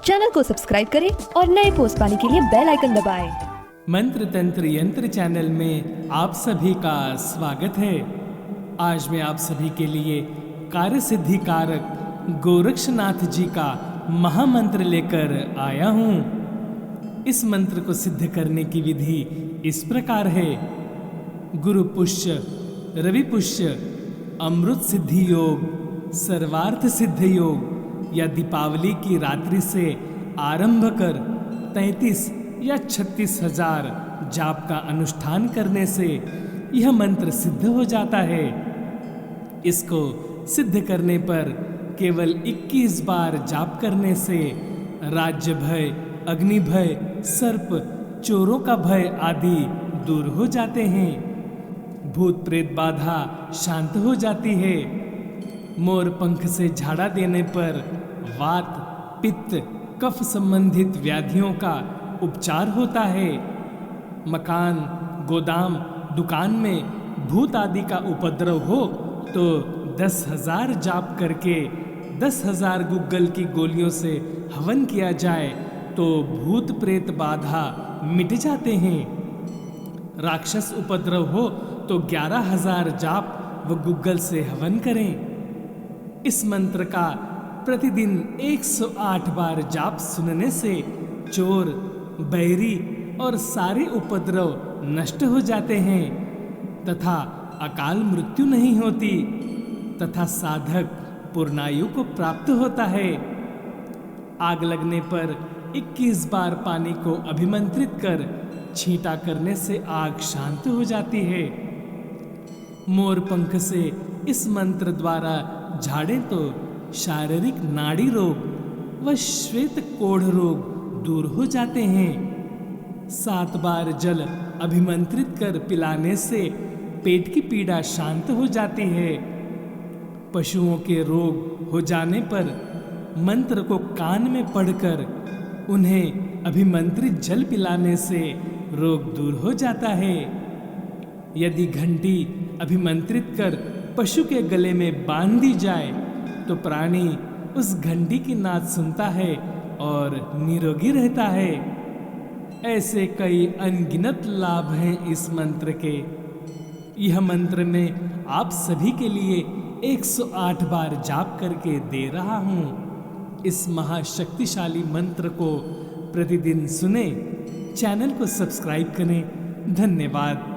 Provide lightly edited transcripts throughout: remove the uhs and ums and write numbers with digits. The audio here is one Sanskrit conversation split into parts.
चैनल को सब्सक्राइब करें और नए पोस्ट पाने के लिए बेल आइकन दबाएं। मंत्र तंत्र यंत्र चैनल में आप सभी का स्वागत है। आज मैं आप सभी के लिए कार्य सिद्धि कारक गोरक्षनाथ जी का महामंत्र लेकर आया हूँ। इस मंत्र को सिद्ध करने की विधि इस प्रकार है। गुरु पुष्य, रवि पुष्य, अमृत सिद्धि योग, सर्वार्थ सिद्ध योग या दीपावली की रात्रि से आरंभ कर 33 या 36,000 जाप का अनुष्ठान करने से यह मंत्र सिद्ध हो जाता है। इसको सिद्ध करने पर केवल 21 बार जाप करने से राज्य भय, अग्नि भय, सर्प, चोरों का भय आदि दूर हो जाते हैं। भूत प्रेत बाधा शांत हो जाती है। मोर पंख से झाड़ा देने पर वात, पित्त, कफ संबंधित व्याधियों का उपचार होता है। मकान, गोदाम, दुकान में भूत आदि का उपद्रव हो तो 10,000 जाप करके 10,000 गुग्गल की गोलियों से हवन किया जाए तो भूत प्रेत बाधा मिट जाते हैं। राक्षस उपद्रव हो तो 11,000 जाप व गुग्गल से हवन करें। इस मंत्र का प्रतिदिन 108 बार जाप सुनने से चोर, बैरी और सारे उपद्रव नष्ट हो जाते हैं तथा अकाल मृत्यु नहीं होती तथा साधक पूर्णायु को प्राप्त होता है। आग लगने पर 21 बार पानी को अभिमंत्रित कर छींटा करने से आग शांत हो जाती है। मोर पंख से इस मंत्र द्वारा झाड़ें तो शारीरिक नाड़ी रोग व श्वेत कोढ़ रोग दूर हो जाते हैं। 7 बार जल अभिमंत्रित कर पिलाने से पेट की पीड़ा शांत हो जाती है। पशुओं के रोग हो जाने पर मंत्र को कान में पढ़कर उन्हें अभिमंत्रित जल पिलाने से रोग दूर हो जाता है। यदि घंटी अभिमंत्रित कर पशु के गले में बांध दी जाए तो प्राणी उस घंटी की नाद सुनता है और निरोगी रहता है। ऐसे कई अनगिनत लाभ हैं इस मंत्र के। यह मंत्र में आप सभी के लिए 108 बार जाप करके दे रहा हूँ। इस महाशक्तिशाली मंत्र को प्रतिदिन सुने, चैनल को सब्सक्राइब करें। धन्यवाद।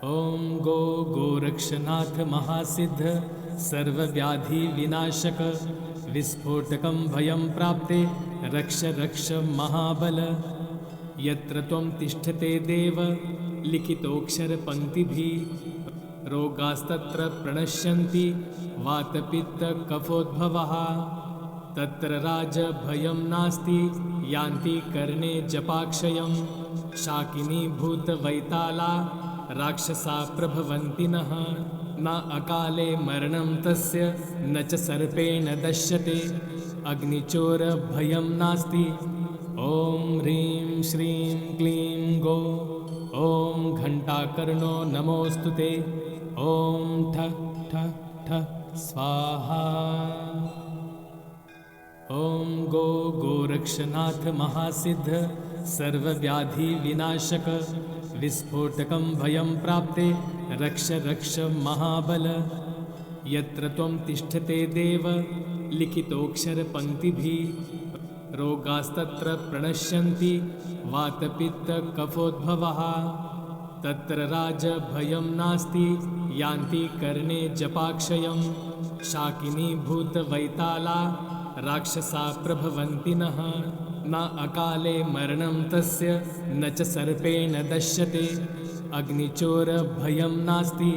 ओम गो गोरक्षनाथ महासिद्ध सर्वव्याधि विनाशक विस्फोटकं भयं प्राप्ते रक्ष रक्ष महाबल। यत्र त्वं तिष्ठते देव लिखितोऽक्षर पंक्तिभिः रोगास्तत्र प्रणश्यन्ति वातपित्त कफोद्भवः। तत्र राज भयं नास्ति यान्ति कर्णे जपाक्षयं। शाकिनी भूत वैताला राक्षसा प्रभवन्ति नः। न अकाले मरणं तस्य न च सर्पेण दश्यते। अग्निचोर भयं नास्ति। ओम ह्रीं श्रीं क्लीं गो। ओम घंटाकर्णो नमोस्तुते। ओम ठ ठ ठ स्वाहा। ओम गो गोरक्षनाथ महासिद्ध सर्वव्याधि विनाशक विस्फोटकं भयं प्राप्ते रक्ष रक्ष महाबल। यत्र त्वं तिष्ठते देव लिखितोऽक्षर पंक्तिभिः रोगास्तत्र प्रणश्यन्ति वातपित्त कफोद्भवः। तत्र राज भयं नास्ति यान्ति कर्णे जपाक्षयं। शाकिनी भूत वैताला राक्षसा प्रभवन्ति नः। न अकाले मरणं तस्य न च सर्पेण दश्यते। अग्निचोर भयं नास्ति।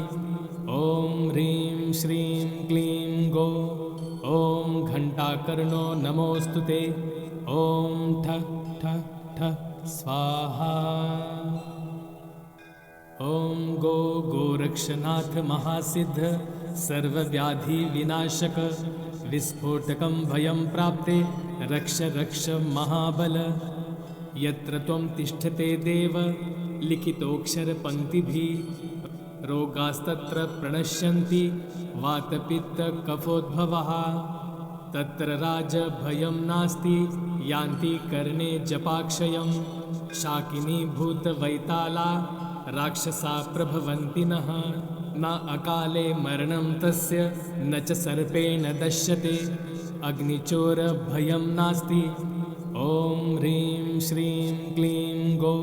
ओम ह्रीं श्रीं क्लीं गो। ओम घंटाकर्णो नमोस्तुते। ओम ठ ठ ठ स्वाहा। ओम गो गोरक्षनाथ महासिद्ध सर्वव्याधि विनाशक विस्फोटकं भयं प्राप्ते रक्ष रक्ष महाबल। यत्र त्वं तिष्ठते देव लिखितोऽक्षर पंक्तिभिः रोगास्तत्र प्रणश्यन्ति वातपित्त कफोद्भवः। तत्र राजभयं नास्ति यान्ति कर्णे जपाक्षयं शाकिनी भूतवैताला राक्षसा प्रभवन्ति नः न अकाले मरणं तस्य न च सर्पेण दश्यते अग्निचोरभयं नास्ति ॐ ह्रीं श्रीं क्लीं गो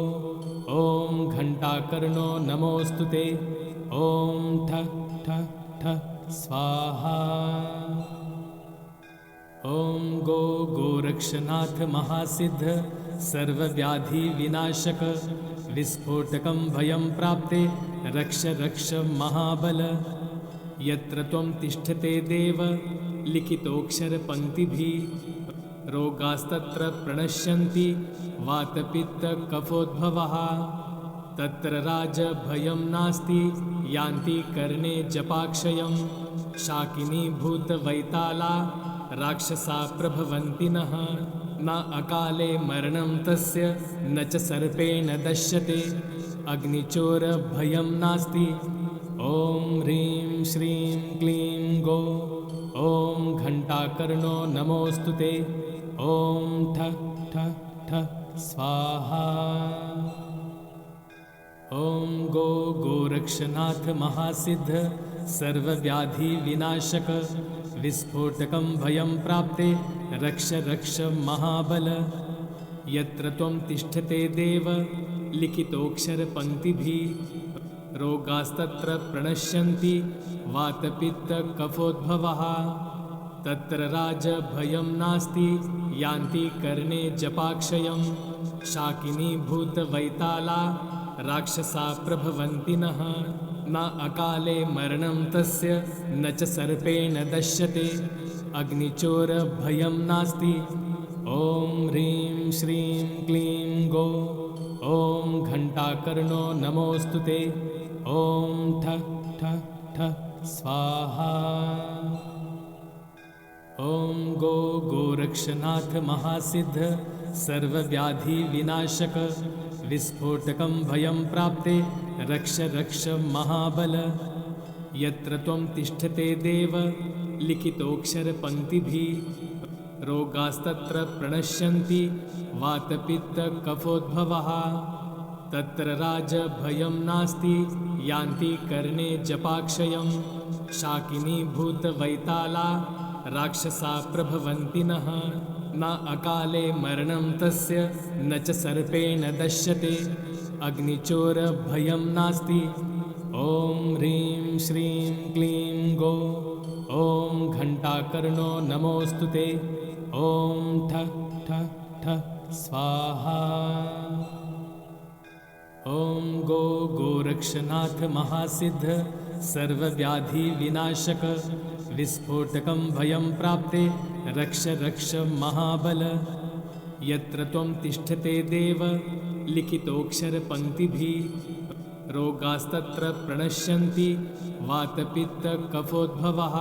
ॐ घण्टाकर्णो नमोऽस्तुते ॐ ठ ठ ठ स्वाहा ॐ गो गोरक्षनाथ महासिद्ध सर्वव्याधि विनाशक विस्फोटकं भयं प्राप्ते रक्ष रक्ष महाबल यत्र त्वं तिष्ठते देव लिखितोऽक्षरपङ्क्तिभिः रोगास्तत्र प्रणश्यन्ति वातपित्तकफोद्भवः तत्र राजभयं नास्ति यान्ति कर्णे जपाक्षयं शाकिनी भूतवैताला राक्षसा प्रभवन्ति नः न अकाले मरणं तस्य न च सर्पेण दश्यते अग्निचोरभयं नास्ति ॐ ह्रीं श्रीं क्लीं गो ॐ घण्टाकर्णो नमोऽस्तुते ॐ ठ ठ ठ स्वाहा ॐ गो गोरक्षनाथ महासिद्ध सर्वव्याधि विनाशक विस्फोटकं भयं प्राप्ते रक्ष रक्ष महाबल यत्र त्वं तिष्ठते देव लिखितोऽक्षरपङ्क्तिभिः रोगास्तत्र प्रणश्यन्ति वातपित्तकफोद्भवः तत्र राजभयं नास्ति यान्ति कर्णे जपाक्षयं शाकिनी भूतवैताला राक्षसा प्रभवन्ति नः न अकाले मरणं तस्य न च सर्पेण दश्यते अग्निचोरभयं नास्ति ॐ ह्रीं श्रीं क्लीं गो ॐ घण्टाकर्णो नमोऽस्तुते ॐ ठ ठ ठ स्वाहा ॐ गो गोरक्षनाथ महासिद्ध सर्वव्याधि विनाशक विस्फोटकं भयं प्राप्ते रक्ष रक्ष महाबल यत्र त्वं तिष्ठते देव लिखितोऽक्षरपङ्क्तिभिः रोगास्तत्र प्रणश्यन्ति वातपित्तकफोद्भवः तत्र राजभयं नास्ति यान्ति कर्णे जपाक्षयं शाकिनी भूतवैताला राक्षसा प्रभवन्ति नः न अकाले मरणं तस्य न च सर्पेण दश्यते अग्निचोरभयं नास्ति ॐ ह्रीं श्रीं क्लीं गो ॐ घण्टाकर्णो नमोऽस्तुते ॐ ठ ठ ठ स्वाहा ॐ गो गोरक्षनाथ महासिद्ध सर्वव्याधि विनाशक विस्फोटकं भयं प्राप्ते रक्ष रक्ष महाबल यत्र त्वं तिष्ठते देव लिखितोऽक्षरपङ्क्तिभिः रोगास्तत्र प्रणश्यन्ति वातपित्तकफोद्भवः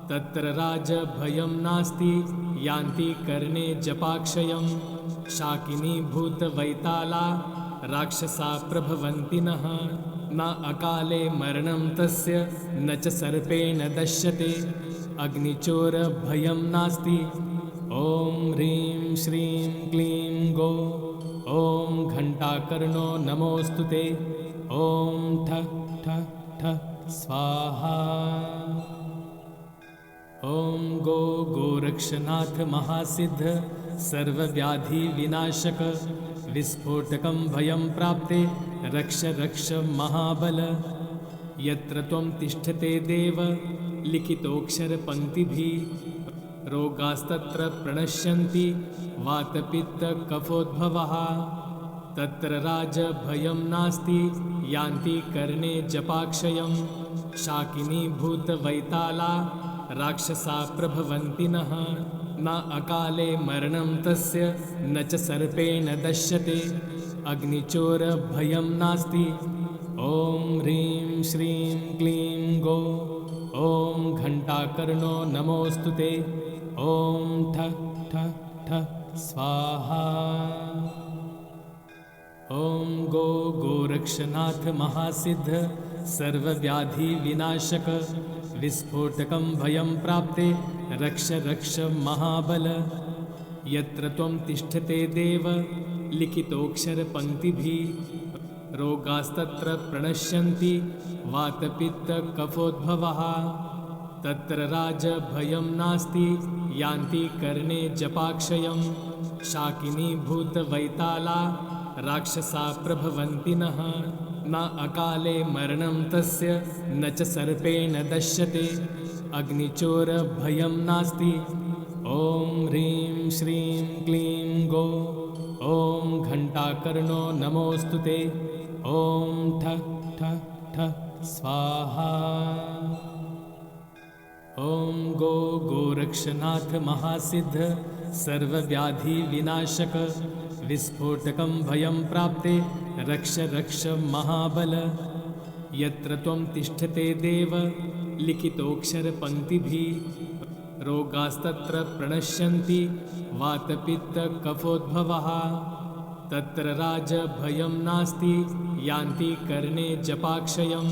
तत्र राजभयं नास्ति यान्ति कर्णे जपाक्षयं शाकिनी भूतवैताला राक्षसा प्रभवन्ति नः न अकाले मरणं तस्य न च सर्पेण दश्यते अग्निचोरभयं नास्ति ॐ ह्रीं श्रीं क्लीं गो ॐ घण्टाकर्णो नमोऽस्तुते ॐ ठ ठ ठ स्वाहा ॐ गो गोरक्षनाथ महासिद्ध सर्वव्याधि विनाशक विस्फोटकं भयं प्राप्ते रक्ष रक्ष महाबल यत्र त्वं तिष्ठते देव लिखितोऽक्षरपङ्क्तिभिः रोगास्तत्र प्रणश्यन्ति वातपित्तकफोद्भवः तत्र राजभयं नास्ति यान्ति कर्णे जपाक्षयं शाकिनी भूतवैताला राक्षसा प्रभवन्ति नः न अकाले मरणं तस्य न च सर्पेण दश्यते अग्निचोरभयं नास्ति ॐ ह्रीं श्रीं क्लीं गो ॐ घण्टाकर्णो नमोऽस्तुते ॐ ठ ठ ठ स्वाहा ॐ गो गोरक्षनाथ महासिद्ध सर्वव्याधि विनाशक विस्फोटकं भयं प्राप्ते रक्ष रक्ष महाबल। यत्र त्वं तिष्ठते देव लिखितोऽक्षरपङ्क्तिभिः रोगास्तत्र प्रणश्यन्ति वातपित्तकफोद्भवः। तत्र राजभयं नास्ति यान्ति कर्णे जपाक्षयं। शाकिनी भूतवैताला राक्षसा प्रभवन्ति नः। न अकाले मरणं तस्य न च सर्पेण दश्यते। अग्निचोरभयं नास्ति। ॐ ह्रीं श्रीं क्लीं गो। ॐ घण्टाकर्णो नमोऽस्तु ते। ॐ ठ ठ ठ स्वाहा। ॐ गो गोरक्षनाथ महासिद्ध सर्वव्याधिविनाशक। विस्फोटकं भयं प्राप्ते रक्ष रक्ष महाबल। यत्र त्वं तिष्ठते देव लिखितोऽक्षरपङ्क्तिभिः रोगास्तत्र प्रणश्यन्ति वातपित्तकफोद्भवः। तत्र राजभयं नास्ति यान्ति कर्णे जपाक्षयं।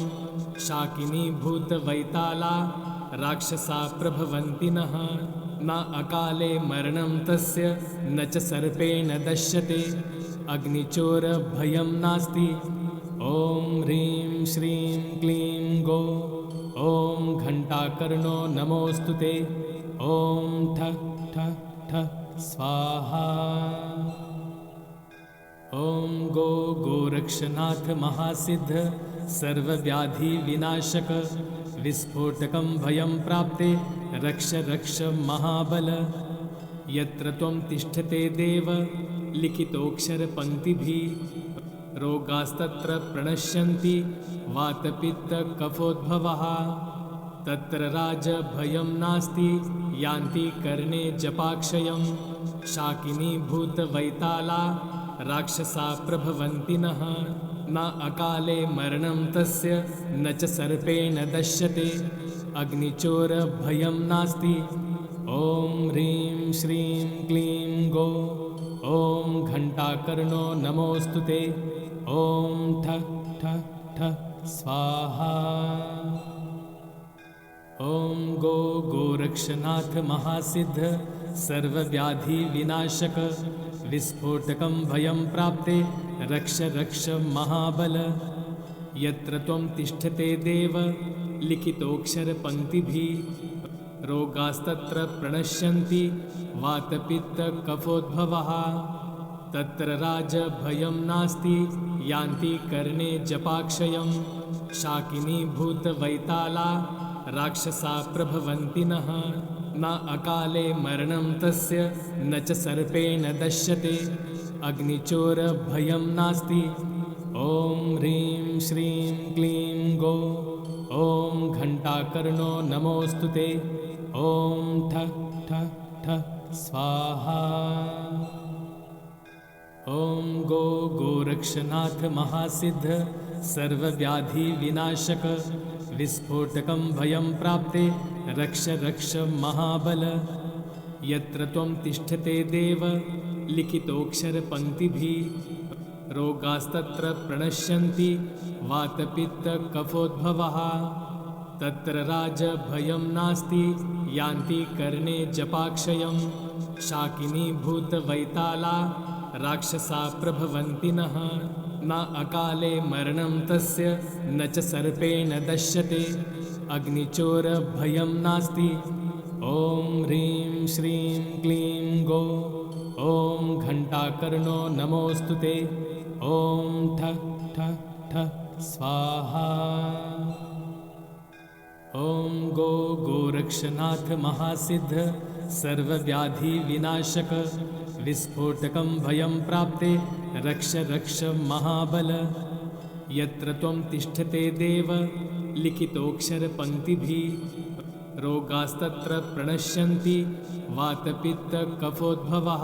शाकिनी भूतवैताला राक्षसा प्रभवन्ति नः। न अकाले मरणं तस्य न च सर्पेण दश्यते। अग्निचोरभयं नास्ति। ॐ ह्रीं श्रीं क्लीं गो। ॐ घण्टाकर्णो नमोऽस्तु ते। ॐ ठ ठ ठ स्वाहा। ॐ गो गोरक्षनाथ महासिद्ध सर्वव्याधिविनाशक। विस्फोटकं भयं प्राप्ते रक्ष रक्ष महाबल। यत्र त्वं तिष्ठते देव लिखितोऽक्षरपङ्क्तिभिः रोगास्तत्र प्रणश्यन्ति वातपित्तकफोद्भवः। तत्र राजभयं नास्ति यान्ति कर्णे जपाक्षयं। शाकिनी भूतवैताला राक्षसा प्रभवन्ति नः। न अकाले मरणं तस्य न च सर्पेण दश्यते। अग्निचोरभयं नास्ति। ॐ ह्रीं श्रीं क्लीं गो। ॐ घण्टाकर्णो नमोऽस्तु ते। ॐ ठ ठ ठ स्वाहा। ॐ गो गोरक्षनाथ महासिद्ध सर्वव्याधिविनाशक। विस्फोटकं भयं प्राप्ते रक्ष रक्ष महाबल। यत्र त्वं तिष्ठते देव लिखितोऽक्षरपङ्क्तिभिः रोगास्तत्र प्रणश्यन्ति वातपित्तकफोद्भवः। तत्र राजभयं नास्ति यान्ति कर्णे जपाक्षयं। शाकिनी भूतवैताला राक्षसा प्रभवन्ति नः। न अकाले मरणं तस्य न च सर्पेण दश्यते। अग्निचोरभयं नास्ति। ॐ ह्रीं श्रीं क्लीं गो। ॐ घण्टाकर्णो नमोऽस्तु ते। ॐ ठ ठ ठ स्वाहा। ॐ गो गोरक्षनाथ महासिद्ध सर्वव्याधिविनाशक। विस्फोटकं भयं प्राप्ते रक्ष रक्ष महाबल। यत्र त्वं तिष्ठते देव लिखितोऽक्षरपङ्क्तिभिः रोगास्तत्र प्रणश्यन्ति वातपित्तकफोद्भवः। तत्र राजभयं नास्ति यान्ति कर्णे जपाक्षयं। शाकिनी भूतवैताला राक्षसा प्रभवन्ति नः। न अकाले मरणं तस्य न च सर्पेण दश्यते। अग्निचोरभयं नास्ति। ॐ ह्रीं श्रीं क्लीं गो। ॐ घण्टाकर्णो नमोऽस्तु ते। ॐ ठ ठ ठ स्वाहा। ॐ गो गोरक्षनाथ महासिद्ध सर्वव्याधिविनाशक। विस्फोटकं भयं प्राप्ते रक्ष रक्ष महाबल। यत्र त्वं तिष्ठते देव लिखितोऽक्षरपङ्क्तिभिः रोगास्तत्र प्रणश्यन्ति वातपित्तकफोद्भवः।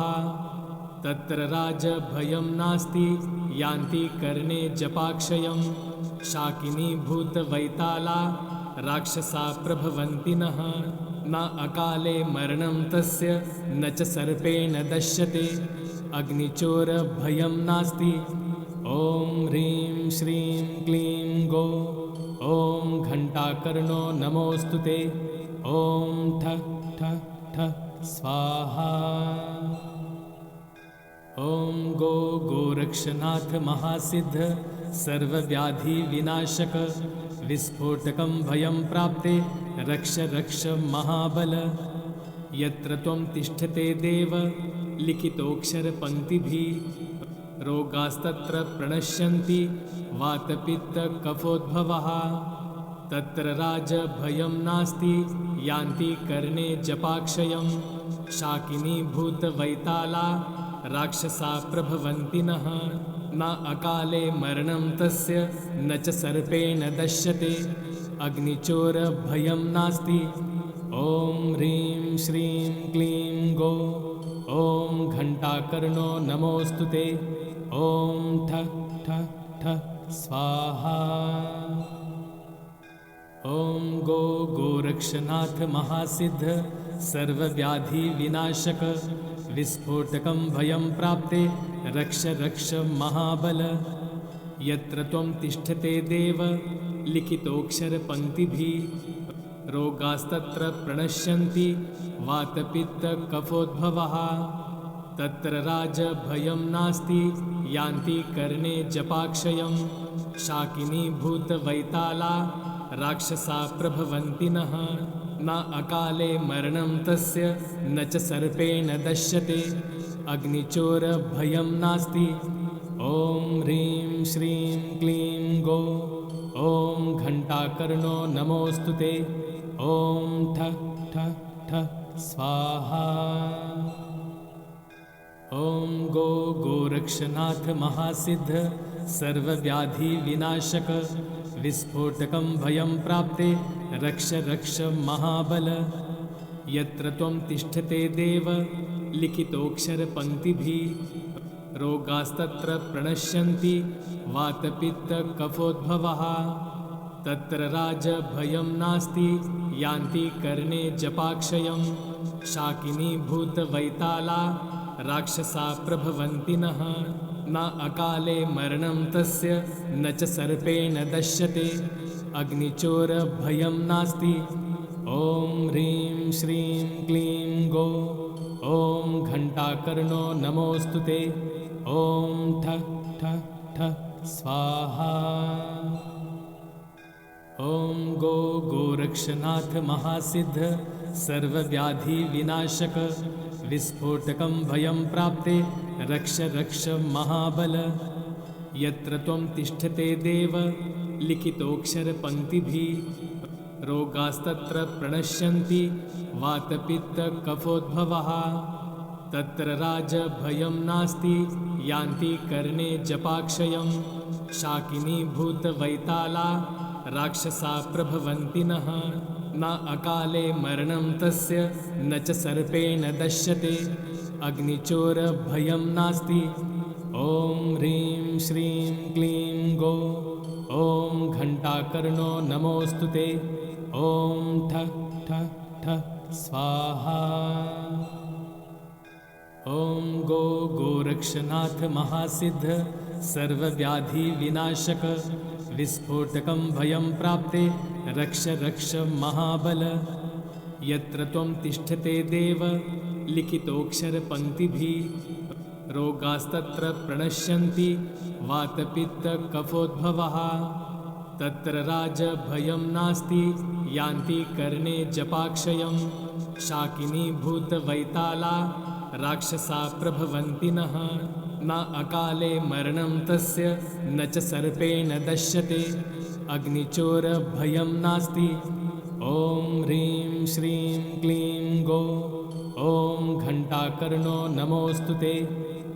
तत्र राजभयं नास्ति यान्ति कर्णे जपाक्षयं। शाकिनी भूतवैताला राक्षसा प्रभवन्ति नः। न अकाले मरणं तस्य न च सर्पेण दश्यते। अग्निचोरभयं नास्ति। ॐ ह्रीं श्रीं क्लीं गो। ॐ घण्टाकर्णो नमोऽस्तु ते। ॐ ठ ठ ठ स्वाहा। ओम गो गोरक्षनाथ महासिद्ध सर्वव्याधि विनाशक विस्फोटकं भयं प्राप्ते रक्ष रक्ष महाबल। यत्र त्वं तिष्ठते देव लिखितोऽक्षरपङ्क्तिभिः रोगास्तत्र प्रणश्यन्ति वातपित्तकफोद्भवः। तत्र राजभयं नास्ति यान्ति कर्णे जपाक्षयं। शाकिनी भूतवैताला राक्षसा प्रभवन्ति नः। न अकाले मरणं तस्य न च सर्पेण दश्यते। अग्निचोरभयं नास्ति। ॐ ह्रीं श्रीं क्लीं गो ॐ घण्टाकर्णो नमोऽस्तु ते। ॐ ठ ठ ठ स्वाहा। ॐ गो गोरक्षनाथ महासिद्ध सर्वव्याधि विनाशक विस्फोटकं भयं प्राप्ते रक्ष रक्ष महाबल। यत्र त्वं तिष्ठते देव लिखितोऽक्षरपङ्क्तिभिः रोगास्तत्र प्रणश्यन्ति वातपित्तकफोद्भवः। तत्र राजभयं नास्ति यान्ति कर्णे जपाक्षयं। शाकिनी भूतवैताला राक्षसा प्रभवन्ति नः। न अकाले मरणं तस्य न च सर्पेण दश्यते। अग्निचोरभयं नास्ति। ॐ ह्रीं श्रीं क्लीं गो ॐ घण्टाकर्णो नमोऽस्तु ते। ॐ ठ ठ ठ स्वाहा। ॐ गो गोरक्षनाथ महासिद्ध सर्वव्याधि विनाशक विस्फोटकं भयं प्राप्ते रक्ष रक्ष महाबल। यत्र त्वं तिष्ठते देव लिखितोऽक्षरपङ्क्तिभिः रोगास्तत्र प्रणश्यन्ति वातपित्तकफोद्भवः। तत्र राजभयं नास्ति यान्ति कर्णे जपाक्षयं। शाकिनी भूतवैताला राक्षसा प्रभवन्ति नः। न अकाले मरणं तस्य न च सर्पेण दश्यते। अग्निचोरभयं नास्ति। ॐ ह्रीं श्रीं क्लीं गो ॐ घण्टाकर्णो नमोऽस्तु ते। ॐ ठ ठ ठ स्वाहा। ॐ गो गोरक्षनाथ महासिद्ध सर्वव्याधि विनाशक विस्फोटकं भयं प्राप्ते रक्ष रक्ष महाबल। यत्र त्वं तिष्ठते देव लिखितोऽक्षरपङ्क्तिभिः रोगास्तत्र प्रणश्यन्ति वातपित्तकफोद्भवः। तत्र राजभयं नास्ति यान्ति कर्णे जपाक्षयं। शाकिनी भूतवैताला राक्षसा प्रभवन्ति नः। न अकाले मरणं तस्य न च सर्पेण दश्यते। अग्निचोरभयं नास्ति। ॐ ह्रीं श्रीं क्लीं गो ॐ घण्टाकर्णो नमोऽस्तु ते। ॐ ठ ठ ठ स्वाहा। ॐ गो गोरक्षनाथ महासिद्ध सर्वव्याधि विनाशक विस्फोटकं भयं प्राप्ते रक्ष रक्ष महाबल। यत्र त्वं तिष्ठते देव लिखितोऽक्षरपङ्क्तिभिः रोगास्तत्र प्रणश्यन्ति वातपित्तकफोद्भवः। तत्र राजभयं नास्ति यान्ति कर्णे जपाक्षयं। शाकिनी भूतवैताला राक्षसा प्रभवन्ति नः। न अकाले मरणं तस्य न च सर्पेण दश्यते। अग्निचोरभयं नास्ति। ॐ ह्रीं श्रीं क्लीं गो ॐ घण्टाकर्णो नमोऽस्तु ते।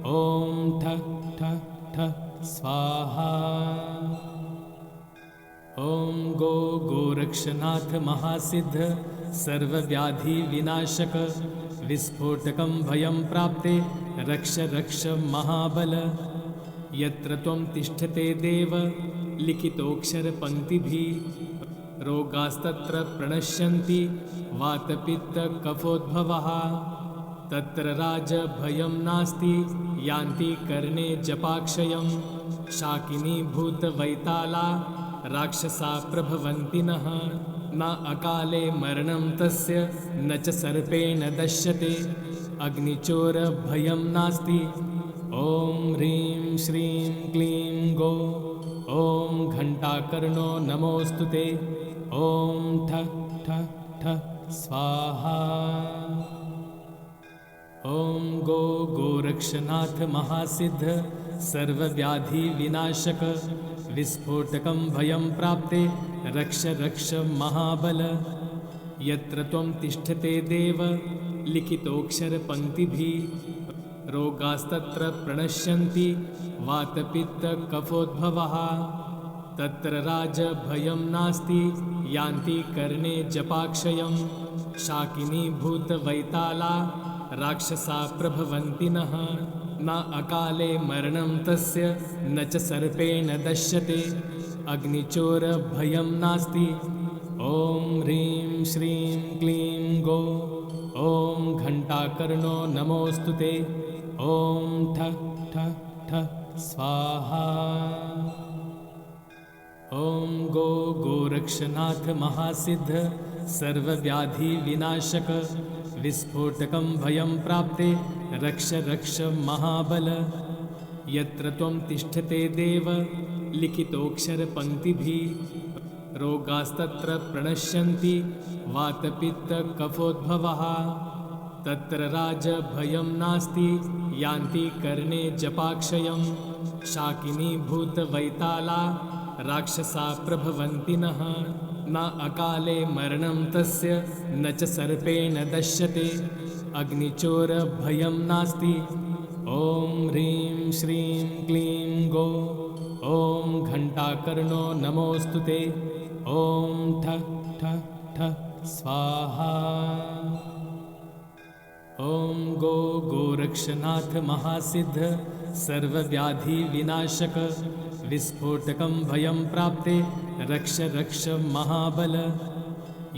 ॐ ठ ठ ठ स्वाहा। ॐ गो गोरक्षनाथ महासिद्ध सर्वव्याधि विनाशक विस्फोटकं भयं प्राप्ते रक्ष रक्ष महाबल। यत्र त्वं तिष्ठते देव लिखितोऽक्षरपङ्क्तिभिः रोगास्तत्र प्रणश्यन्ति वातपित्तकफोद्भवः। तत्र राजभयं नास्ति यान्ति कर्णे जपाक्षयं। शाकिनी भूतवैताला राक्षसा प्रभवन्ति नः। न अकाले मरणं तस्य न च सर्पेण दश्यते अग्निचोरभयं नास्ति। ॐ ह्रीं श्रीं क्लीं गो ॐ घण्टाकर्णो नमोऽस्तु ते। ॐ ठ ठ ठ स्वाहा। ॐ गो गोरक्षनाथ महासिद्ध सर्वव्याधिविनाशक विस्फोटकं भयं प्राप्ते रक्ष रक्ष महाबल। यत्र त्वं तिष्ठते देव लिखितोऽक्षरपङ्क्तिभिः रोगास्तत्र प्रणश्यन्ति वातपित्तकफोद्भवः। तत्र राजभयं नास्ति यान्ति कर्णे जपाक्षयं। शाकिनीभूतवैताला राक्षसा प्रभवन्ति नः। न अकाले मरणं तस्य न च सर्पेण दश्यते अग्निचोरभयं नास्ति। ॐ ह्रीं श्रीं क्लीं गो ॐ घण्टाकर्णो नमोऽस्तु ते। ॐ ठ ठ ठ स्वाहा। ॐ गो गोरक्षनाथ महासिद्ध सर्वव्याधिविनाशक विस्फोटकं भयं प्राप्ते रक्ष रक्ष महाबल। यत्र त्वं तिष्ठते देव लिखितोऽक्षरपङ्क्तिभिः रोगास्तत्र प्रणश्यन्ति वातपित्तकफोद्भवः। तत्र राजभयं नास्ति यान्ति कर्णे जपाक्षयं। शाकिनीभूतवैताला राक्षसा प्रभवन्ति नः। न अकाले मरणं तस्य न च सर्पेण दश्यते अग्निचोरभयं नास्ति। ॐ ह्रीं श्रीं क्लीं गो ॐ घण्टाकर्णो नमोऽस्तु ते। ॐ ठ ठ ठ स्वाहा। ॐ गो गोरक्षनाथ महासिद्ध सर्वव्याधिविनाशक विस्फोटकं भयं प्राप्ते रक्ष रक्ष महाबल।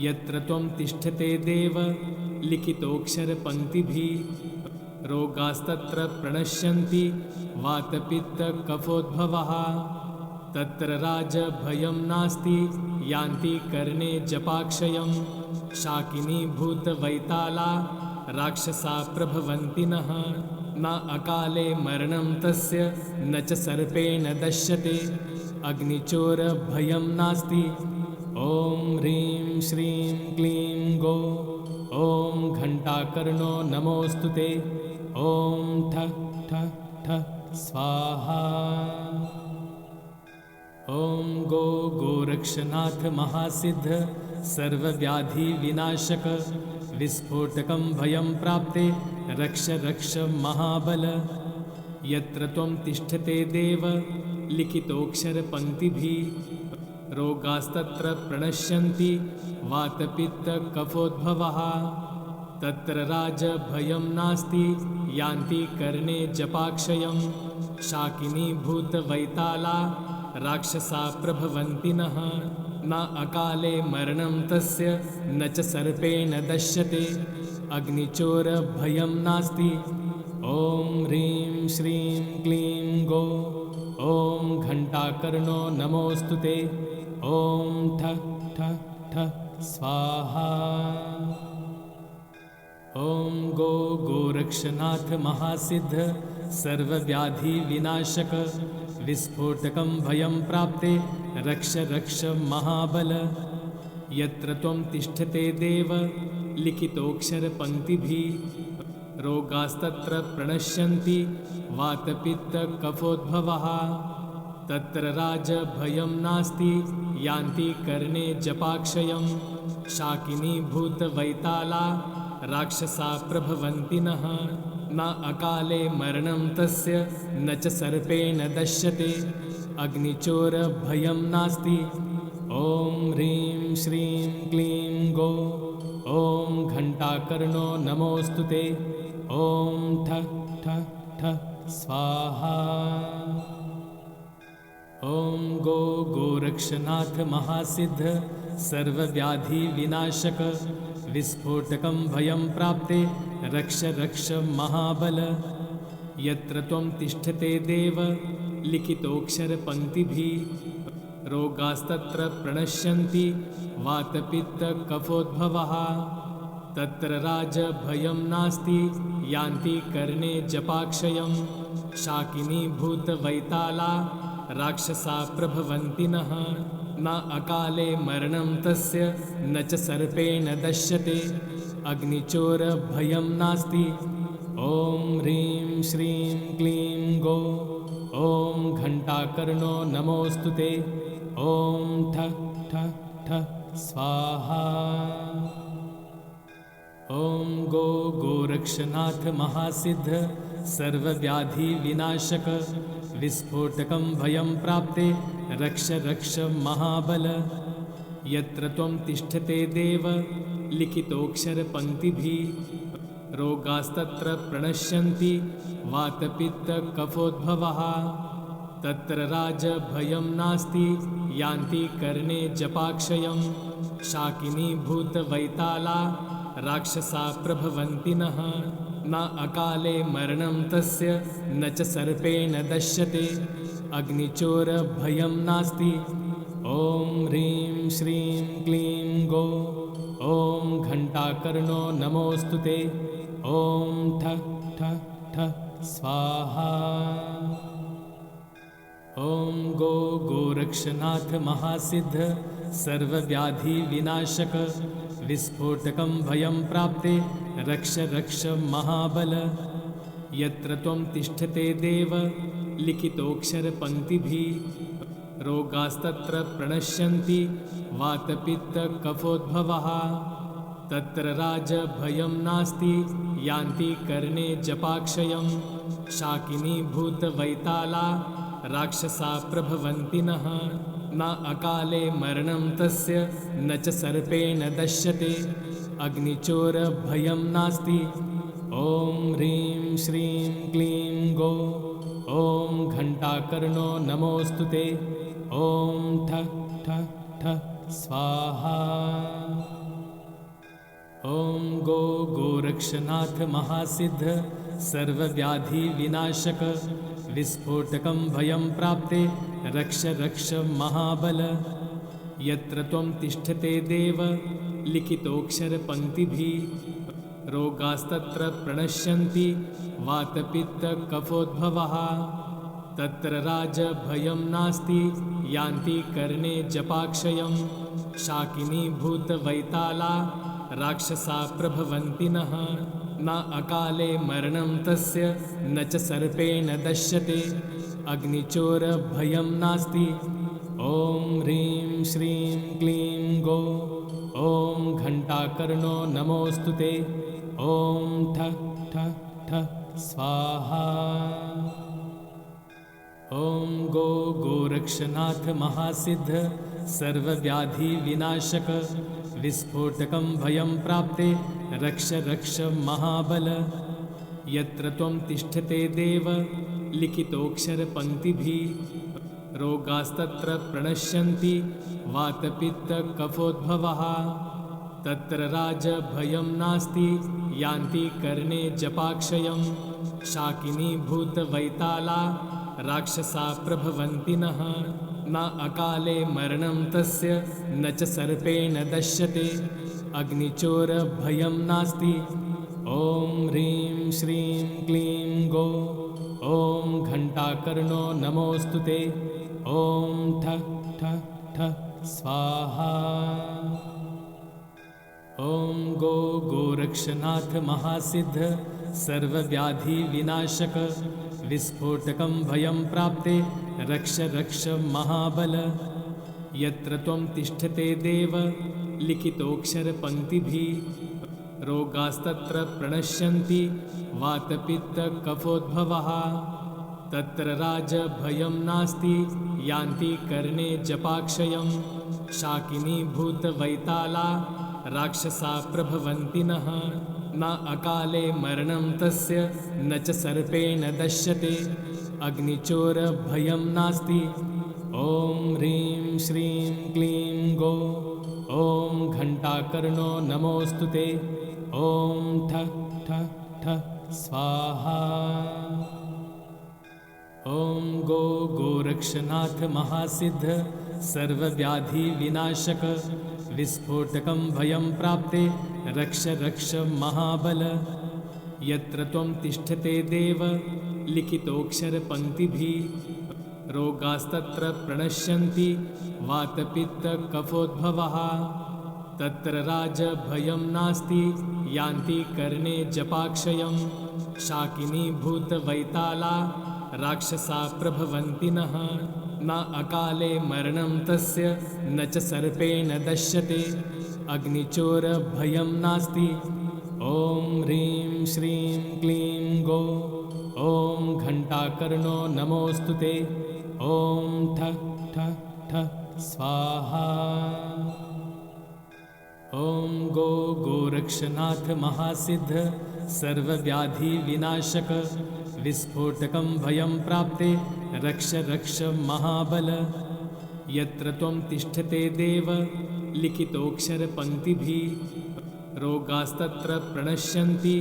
यत्र त्वं तिष्ठते देव लिखितोऽक्षरपङ्क्तिभिः रोगास्तत्र प्रणश्यन्ति वातपित्तकफोद्भवः। तत्र राजभयं नास्ति यान्ति कर्णे जपाक्षयं। शाकिनीभूतवैताला राक्षसा प्रभवन्ति नः। न अकाले मरणं तस्य न च सर्पेण दश्यते अग्निचोरभयं नास्ति। ॐ ह्रीं श्रीं क्लीं गो ॐ घण्टाकर्णो नमोऽस्तु ते। ॐ ठ ठ ठ स्वाहा। ॐ गो गोरक्षनाथ महासिद्ध सर्वव्याधिविनाशक विस्फोटकं भयं प्राप्ते रक्ष रक्ष महाबल। यत्र त्वं तिष्ठते देव लिखितोऽक्षरपङ्क्तिभिः रोगास्तत्र प्रणश्यन्ति वातपित्तकफोद्भवः। तत्र राजभयं नास्ति यान्ति कर्णे जपाक्षयं। शाकिनीभूतवैताला राक्षसा प्रभवन्ति नः। न अकाले मरणं तस्य न च सर्पेण दश्यते अग्निचोरभयं नास्ति। ॐ ह्रीं श्रीं क्लीं गो ॐ घण्टाकर्णो नमोऽस्तु ते। ॐ ठ ठ ठ स्वाहा। ॐ गो गोरक्षनाथ महासिद्ध सर्वव्याधिविनाशक विस्फोटकं भयं प्राप्ते रक्ष रक्ष महाबल। यत्र त्वं तिष्ठते देव लिखितोऽक्षरपङ्क्तिभिः रोगास्तत्र प्रणश्यन्ति वातपित्तकफोद्भवः। तत्र राजभयं नास्ति यान्ति कर्णे जपाक्षयं। शाकिनीभूतवैताला राक्षसा प्रभवन्ति नः। न अकाले मरणं तस्य न च सर्पेण दश्यते अग्निचोरभयं नास्ति। ॐ ह्रीं श्रीं क्लीं गो ॐ घण्टाकर्णो नमोऽस्तु ते। ॐ ठ ठ ठ स्वाहा। ॐ गो गोरक्षनाथ महासिद्ध सर्वव्याधिविनाशक विस्फोटकं भयं प्राप्ते रक्ष रक्ष महाबल। यत्र त्वं तिष्ठते देव लिखितोऽक्षरपङ्क्तिभिः रोगास्तत्र प्रणश्यन्ति वातपित्तकफोद्भवः तत्र राजभयं नास्ति यान्ति कर्णे जपाक्षयं शाकिनी भूतवैताला राक्षसा प्रभवन्ति नः न अकाले मरणं तस्य न च सर्पेण दश्यते अग्निचोरभयं नास्ति ॐ ह्रीं श्रीं क्लीं गो ॐ घण्टाकर्णो नमोऽस्तु ते ॐ ठ ठ ठ स्वाहा ॐ गो गोरक्षनाथ महासिद्ध सर्वव्याधिविनाशक विस्फोटकं भयं प्राप्ते रक्ष रक्ष महाबल यत्र त्वं तिष्ठते देव लिखितोऽक्षरपङ्क्तिभिः रोगास्तत्र प्रणश्यन्ति वातपित्तकफोद्भवः तत्र राजभयं नास्ति यान्ति कर्णे जपाक्षयं शाकिनी भूतवैताला राक्षसा प्रभवन्ति नः न अकाले मरणं तस्य न च सर्पेण दश्यते अग्निचोरभयं नास्ति ॐ ह्रीं श्रीं क्लीं गो ॐ घण्टाकर्णो नमोऽस्तु ते ॐ ठ ठ ठ स्वाहा ॐ गो गोरक्षनाथ महासिद्ध सर्वव्याधिविनाशक विस्फोटकं भयं प्राप्ते रक्ष रक्ष महाबल यत्र त्वं तिष्ठते देव लिखितोऽक्षरपङ्क्तिभिः रोगास्तत्र प्रणश्यन्ति वातपित्तकफोद्भवः तत्र राजभयं नास्ति यान्ति कर्णे जपाक्षयं शाकिनी भूतवैताला राक्षसा प्रभवन्ति नः न अकाले मरणं तस्य न च सर्पेण दश्यते अग्निचोरभयं नास्ति ॐ ह्रीं श्रीं क्लीं गो ॐ घण्टाकर्णो नमोऽस्तु ते ॐ ठ ठ ठ स्वाहा ॐ गो गोरक्षनाथ महासिद्ध सर्वव्याधिविनाशक विस्फोटकं भयं प्राप्ते रक्ष रक्ष महाबल यत्र त्वं तिष्ठते देव लिखितोऽक्षरपङ्क्तिभिः रोगास्तत्र प्रणश्यन्ति वातपित्तकफोद्भवः तत्र राजभयं नास्ति यान्ति कर्णे जपाक्षयं शाकिनी भूतवैताला राक्षसा प्रभवन्ति नः न अकाले मरणं तस्य न च सर्पेण दश्यते अग्निचोरभयं नास्ति ॐ ह्रीं श्रीं क्लीं गो ॐ घण्टाकर्णो नमोऽस्तु ते ॐ ठ ठ ठ स्वाहा ॐ गो गोरक्षनाथ महासिद्ध सर्वव्याधिविनाशक विस्फोटकं भयं प्राप्ते रक्ष रक्ष महाबल यत्र त्वं तिष्ठते देव लिखितोऽक्षरपङ्क्तिभिः रोगास्तत्र प्रणश्यन्ति वातपित्तकफोद्भवः तत्र राजभयं नास्ति यान्ति कर्णे जपाक्षयं शाकिनी भूतवैताला राक्षसा प्रभवन्ति नः न अकाले मरणं तस्य न च सर्पेण दश्यते अग्निचोरभयं नास्ति ॐ ह्रीं श्रीं क्लीं गो ॐ घण्टाकर्णो नमोऽस्तु ते ॐ ठ ठ ठ स्वाहा ॐ गो गोरक्षनाथ महासिद्ध सर्वव्याधिविनाशक विस्फोटकं भयं प्राप्ते रक्ष रक्ष महाबल यत्र त्वं तिष्ठते देव लिखितोऽक्षरपङ्क्तिभिः रोगास्तत्र प्रणश्यन्ति वातपित्तकफोद्भवः तत्र राजभयं नास्ति यान्ति कर्णे जपाक्षयं शाकिनी भूतवैताला राक्षसा प्रभवन्ति नः न अकाले मरणं तस्य न च सर्पेण दश्यते अग्निचोरभयं नास्ति ॐ ह्रीं श्रीं क्लीं गो ॐ घण्टाकर्णो नमोऽस्तु ते ॐ ठ ठ ठ स्वाहा ॐ गो गोरक्षनाथ महासिद्ध सर्वव्याधिविनाशक विस्फोटकं भयं प्राप्ते रक्ष रक्ष महाबल। यत्र त्वं तिष्ठते देव लिखितोऽक्षरपङ्क्तिभिः रोगास्तत्र प्रणश्यन्ति वातपित्तकफोद्भवः। तत्र राजभयं नास्ति यान्ति कर्णे जपाक्षयं। शाकिनीभूतवैताला राक्षसा प्रभवन्ति नः। न अकाले मरणं तस्य न च सर्पेण दश्यते। अग्निचोरभयं नास्ति। ॐ ह्रीं श्रीं क्लीं गो। ॐ घण्टाकर्णो नमोऽस्तु ते। ॐ ठः ठः ठः स्वाहा। ॐ गो गोरक्षनाथ महासिद्ध सर्वव्याधिविनाशक विस्फोटकं भयं प्राप्ते रक्ष रक्ष महाबल। यत्र त्वं तिष्ठते देव लिखितोऽक्षरपङ्क्तिभिः रोगास्तत्र प्रणश्यन्ति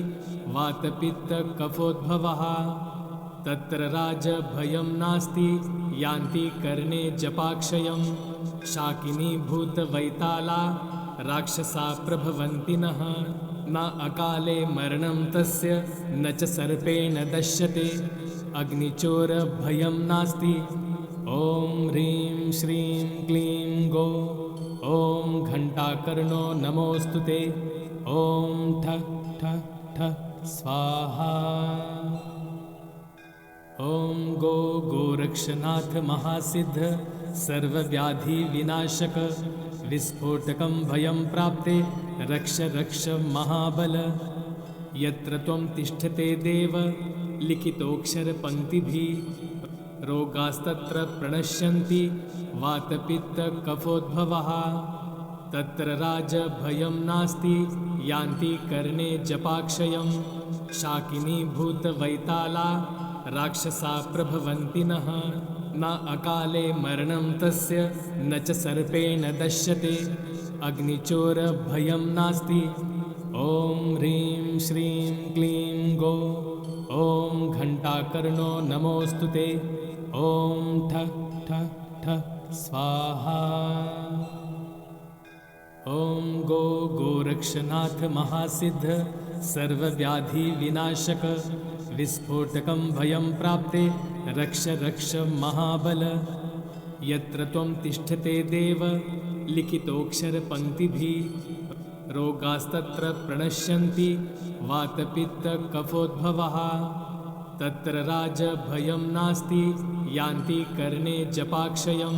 वातपित्तकफोद्भवः। तत्र राजभयं नास्ति यान्ति कर्णे जपाक्षयं। शाकिनीभूतवैताला राक्षसा प्रभवन्ति नः। न अकाले मरणं तस्य न च सर्पेण दश्यते। अग्निचोरभयं नास्ति। ॐ ह्रीं श्रीं क्लीं गो। ॐ घण्टाकर्णो नमोऽस्तु ते। ॐ ठः ठः ठः स्वाहा। ॐ गो गोरक्षनाथ महासिद्ध सर्वव्याधिविनाशक विस्फोटकं भयं प्राप्ते रक्ष रक्ष महाबल। यत्र त्वं तिष्ठते देव लिखितोऽक्षरपङ्क्तिभिः रोगास्तत्र प्रणश्यन्ति वातपित्तकफोद्भवः। तत्र राजभयं नास्ति यान्ति कर्णे जपाक्षयं। शाकिनीभूतवैताला राक्षसा प्रभवन्ति नः। न अकाले मरणं तस्य न च सर्पेण दश्यते। अग्निचोरभयं नास्ति। ॐ ह्रीं श्रीं क्लीं गो। ॐ घण्टाकर्णो नमोऽस्तु ते। ॐ ठः ठः ठः स्वाहा। ॐ गो गोरक्षनाथ महासिद्ध सर्वव्याधिविनाशक विस्फोटकं भयं प्राप्ते रक्ष रक्ष महाबल। यत्र त्वं तिष्ठते देव लिखितोऽक्षरपङ्क्तिभिः रोगास्तत्र प्रणश्यन्ति वातपित्तकफोद्भवः। तत्र राजभयं नास्ति यान्ति कर्णे जपाक्षयं।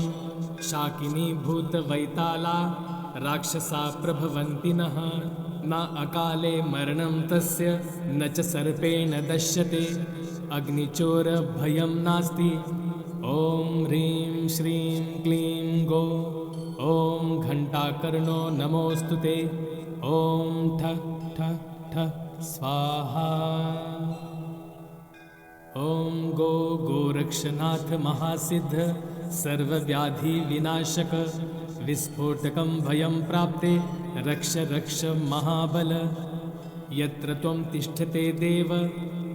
शाकिनीभूतवैताला राक्षसा प्रभवन्ति नः। न अकाले मरणं तस्य न च सर्पेण दश्यते। अग्निचोरभयं नास्ति। ॐ ह्रीं श्रीं क्लीं गो। ॐ घण्टाकर्णो नमोऽस्तु ते। ॐ ठः ठः ठः स्वाहा। ॐ गो गोरक्षनाथ महासिद्ध सर्वव्याधिविनाशक विस्फोटकं भयं प्राप्ते रक्ष रक्ष महाबल। यत्र त्वं तिष्ठते देव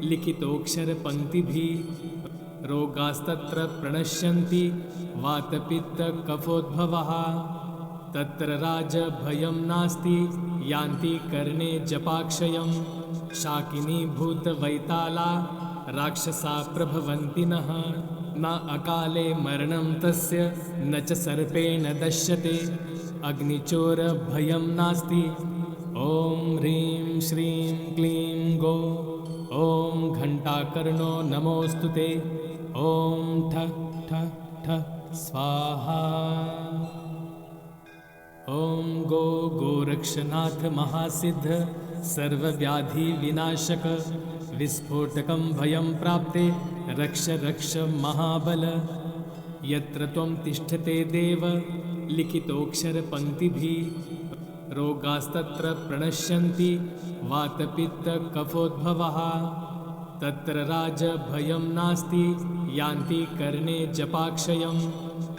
लिखितोऽक्षरपङ्क्तिभिः रोगास्तत्र प्रणश्यन्ति वातपित्तकफोद्भवः। तत्र राजभयं नास्ति यान्ति कर्णे जपाक्षयं। शाकिनीभूतवैताला राक्षसा प्रभवन्ति नः। न अकाले मरणं तस्य न च सर्पेण दश्यते। अग्निचोरभयं नास्ति। ॐ ह्रीं श्रीं क्लीं गो। ॐ घण्टाकर्णो नमोऽस्तु ते। ॐ ठः ठः ठः स्वाहा। ॐ गो गोरक्षनाथ महासिद्ध सर्वव्याधिविनाशक विस्फोटकं भयं प्राप्ते रक्ष रक्ष महाबल। यत्र त्वं तिष्ठते देव लिखितोऽक्षरपङ्क्तिभिः रोगास्तत्र प्रणश्यन्ति वातपित्तकफोद्भवः। तत्र राजभयं नास्ति यान्ति कर्णे जपाक्षयं।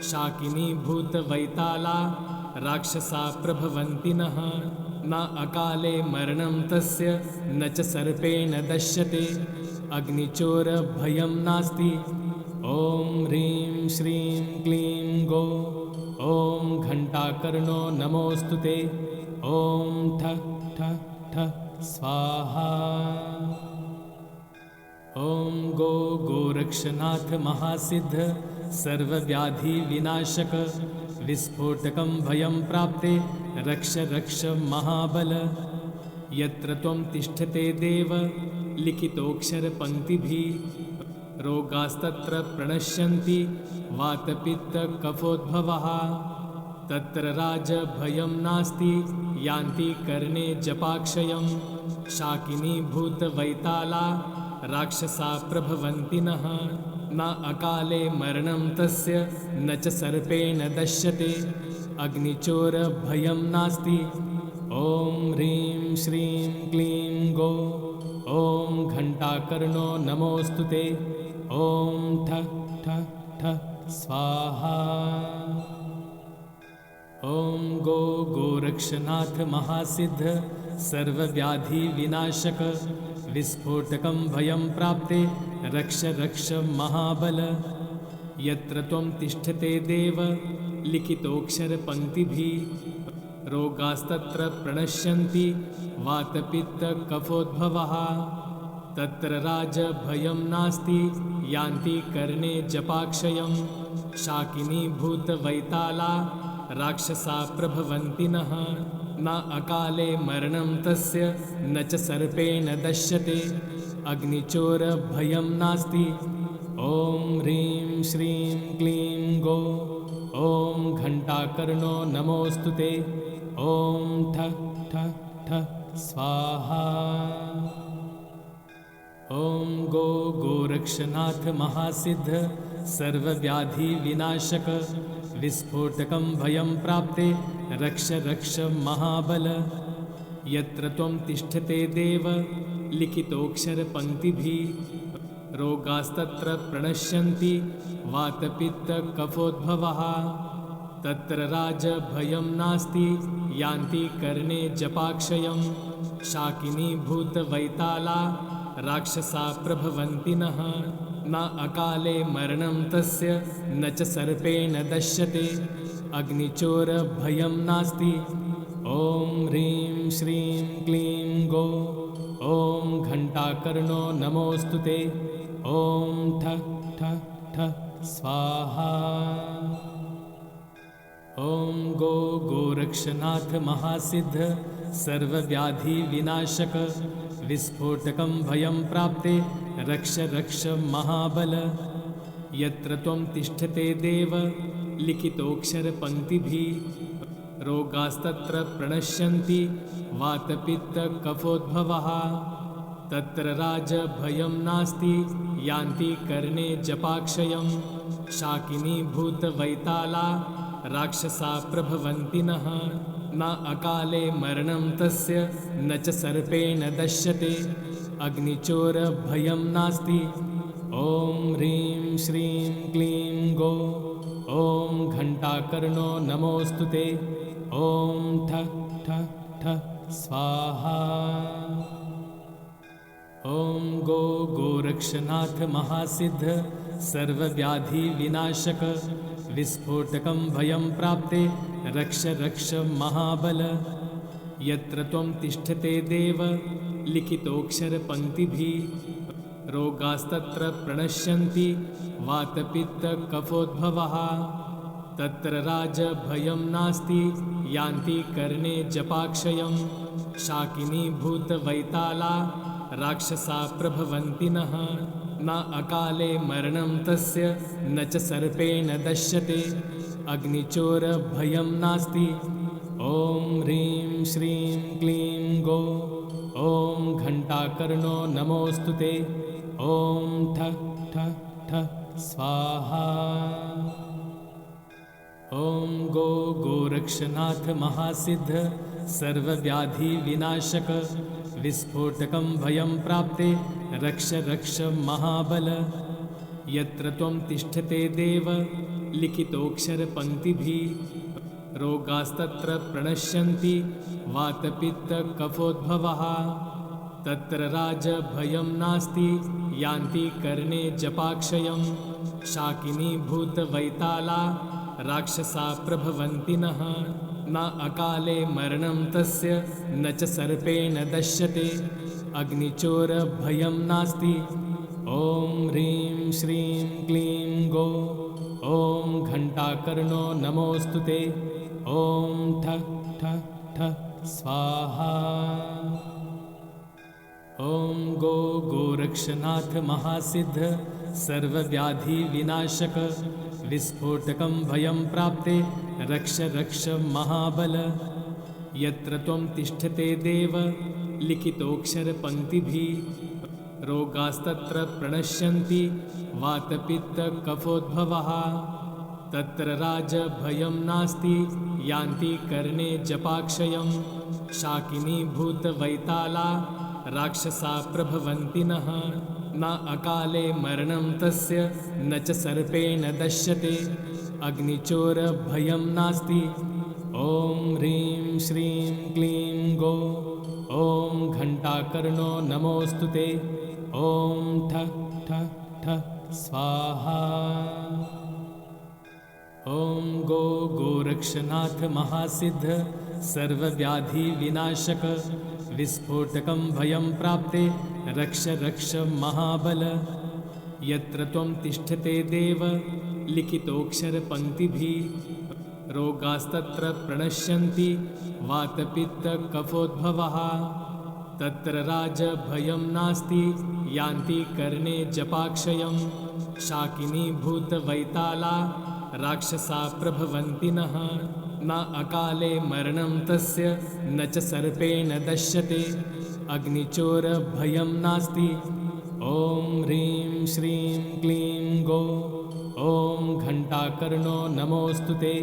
शाकिनीभूतवैताला राक्षसा प्रभवन्ति नः। न अकाले मरणं तस्य न च सर्पेण दश्यते। अग्निचोरभयं नास्ति। ॐ ह्रीं श्रीं क्लीं गो। ॐ घण्टाकर्णो नमोऽस्तु ते। ॐ ठ ठ ठ स्वाहा। ॐ गो गोरक्षनाथ महासिद्ध सर्वव्याधि विनाशक विस्फोटकं भयं प्राप्ते रक्ष रक्ष महाबल। यत्र त्वं तिष्ठते देव लिखितोऽक्षरपङ्क्तिभिः रोगास्तत्र प्रणश्यन्ति वातपित्तकफोद्भवः। तत्र राजभयं नास्ति यान्ति कर्णे जपाक्षयं। शाकिनी भूतवैताला राक्षसा प्रभवन्ति नः। न अकाले मरणं तस्य न च सर्पेण दश्यते। अग्निचोरभयं नास्ति। ॐ ह्रीं श्रीं क्लीं गो। ॐ घण्टाकर्णो नमोऽस्तु ते। ॐ ठ ठ ठ स्वाहा। ॐ गो गोरक्षनाथ महासिद्ध सर्वव्याधि विनाशक विस्फोटकं भयं प्राप्ते रक्ष रक्ष महाबल। यत्र त्वं तिष्ठते देव लिखितोऽक्षरपङ्क्तिभिः रोगास्तत्र प्रणश्यन्ति वातपित्तकफोद्भवः। तत्र राजभयं नास्ति यान्ति कर्णे जपाक्षयं। शाकिनी भूतवैताला राक्षसा प्रभवन्ति नः। न अकाले मरणं तस्य न च सर्पेण दश्यते। अग्निचोरभयं नास्ति। ॐ ह्रीं श्रीं क्लीं गो। ॐ घण्टाकर्णो नमोऽस्तु ते। ॐ ठ ठ ठ स्वाहा। ॐ गो गोरक्षनाथ महासिद्ध सर्वव्याधि विनाशक विस्फोटकं भयं प्राप्ते रक्ष रक्ष महाबल। यत्र त्वं तिष्ठते देव लिखितोऽक्षरपङ्क्तिभिः रोगास्तत्र प्रणश्यन्ति वातपित्तकफोद्भवः। तत्र राजभयं नास्ति यान्ति कर्णे जपाक्षयं। शाकिनी भूतवैताला राक्षसा प्रभवन्ति नः। न अकाले मरणं तस्य न च सर्पेण दश्यते। अग्निचोरभयं नास्ति। ॐ ह्रीं श्रीं क्लीं गो। ॐ घण्टाकर्णो नमोऽस्तु ते। ॐ ठ ठ ठ स्वाहा। ॐ गो गोरक्षनाथ महासिद्ध सर्वव्याधि विनाशक विस्फोटकं भयं प्राप्ते रक्ष रक्ष महाबल। यत्र त्वं तिष्ठते देव लिखितोऽक्षरपङ्क्तिभिः रोगास्तत्र प्रणश्यन्ति वातपित्तकफोद्भवः। तत्र राजभयं नास्ति यान्ति कर्णे जपाक्षयं। शाकिनी भूतवैताला राक्षसा प्रभवन्ति नः। न अकाले मरणं तस्य न च सर्पेण दश्यते। अग्निचोरभयं नास्ति। ॐ ह्रीं श्रीं क्लीं गो। ॐ घण्टाकर्णो नमोऽस्तु ते। ॐ ठ ठ ठ स्वाहा। ॐ गो गोरक्षनाथ महासिद्ध सर्वव्याधि विनाशक विस्फोटकं भयं प्राप्ते रक्ष रक्ष महाबल। यत्र त्वं तिष्ठते देव लिखितोऽक्षरपङ्क्तिभिः रोगास्तत्र प्रणश्यन्ति वातपित्तकफोद्भवः। तत्र राजभयं नास्ति यान्ति कर्णे जपाक्षयं। शाकिनी भूतवैताला राक्षसा प्रभवन्ति नः। न अकाले मरणं तस्य न च सर्पेण दश्यते। अग्निचोरभयं नास्ति। ॐ ह्रीं श्रीं क्लीं गो। ॐ घण्टाकर्णो नमोऽस्तु ते। ॐ ठ ठ ठ स्वाहा। ॐ गो गोरक्षनाथ महासिद्ध सर्वव्याधि विनाशक विस्फोटकं भयं प्राप्ते रक्ष रक्ष महाबल। यत्र त्वं तिष्ठते देव लिखितोऽक्षरपङ्क्तिभिः रोगास्तत्र प्रणश्यन्ति वातपित्तकफोद्भवः। तत्र राजभयं नास्ति यान्ति कर्णे जपाक्षयं शाकिनी भूतवैताला राक्षसा प्रभवन्ति नः न अकाले मरणं तस्य न च सर्पेण दश्यते अग्निचोरभयं नास्ति ॐ ह्रीं श्रीं क्लीं गो ॐ घण्टाकर्णो नमोऽस्तु ते ॐ ठ ठ ठ स्वाहा ॐ गो गोरक्षनाथ महासिद्ध सर्वव्याधिविनाशक विस्फोटकं भयं प्राप्ते रक्ष रक्ष महाबल यत्र त्वं तिष्ठते देव लिखितोऽक्षरपङ्क्तिभिः रोगास्तत्र प्रणश्यन्ति वातपित्तकफोद्भवः तत्र राजभयं नास्ति यान्ति कर्णे जपाक्षयं शाकिनी भूतवैताला राक्षसा प्रभवन्ति नः न अकाले मरणं तस्य न च सर्पेण दश्यते अग्निचोरभयं नास्ति ॐ ह्रीं श्रीं क्लीं गो ॐ घण्टाकर्णो नमोऽस्तु ते ॐ ठ ठ ठ स्वाहा ॐ गो गोरक्षनाथ महासिद्ध सर्वव्याधिविनाशक विस्फोटकं भयं प्राप्ते रक्ष रक्ष महाबल यत्र त्वं तिष्ठते देव लिखितोऽक्षरपङ्क्तिभिः रोगास्तत्र प्रणश्यन्ति वातपित्तकफोद्भवः तत्र राजभयं नास्ति यान्ति कर्णे जपाक्षयं शाकिनी भूतवैताला राक्षसा प्रभवन्ति नः न अकाले मरणं तस्य न च सर्पेण दश्यते अग्निचोरभयं नास्ति ॐ ह्रीं श्रीं क्लीं गो ॐ घण्टाकर्णो नमोऽस्तु ते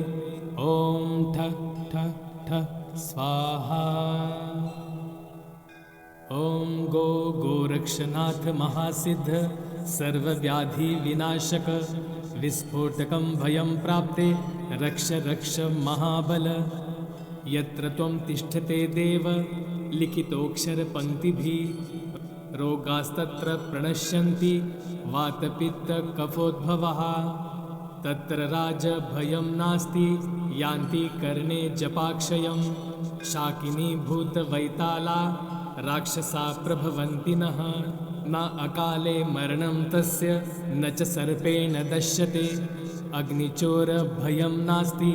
ॐ ठ ठ ठ स्वाहा ॐ गो गोरक्षनाथ महासिद्ध सर्वव्याधिविनाशक विस्फोटकं भयं प्राप्ते रक्ष रक्ष महाबल यत्र त्वं तिष्ठते देव लिखितोऽक्षरपङ्क्तिभिः रोगास्तत्र प्रणश्यन्ति वातपित्तकफोद्भवः तत्र राजभयं नास्ति यान्ति कर्णे जपाक्षयं शाकिनी भूतवैताला राक्षसा प्रभवन्ति नः न अकाले मरणं तस्य न च सर्पेण दश्यते अग्निचोरभयं नास्ति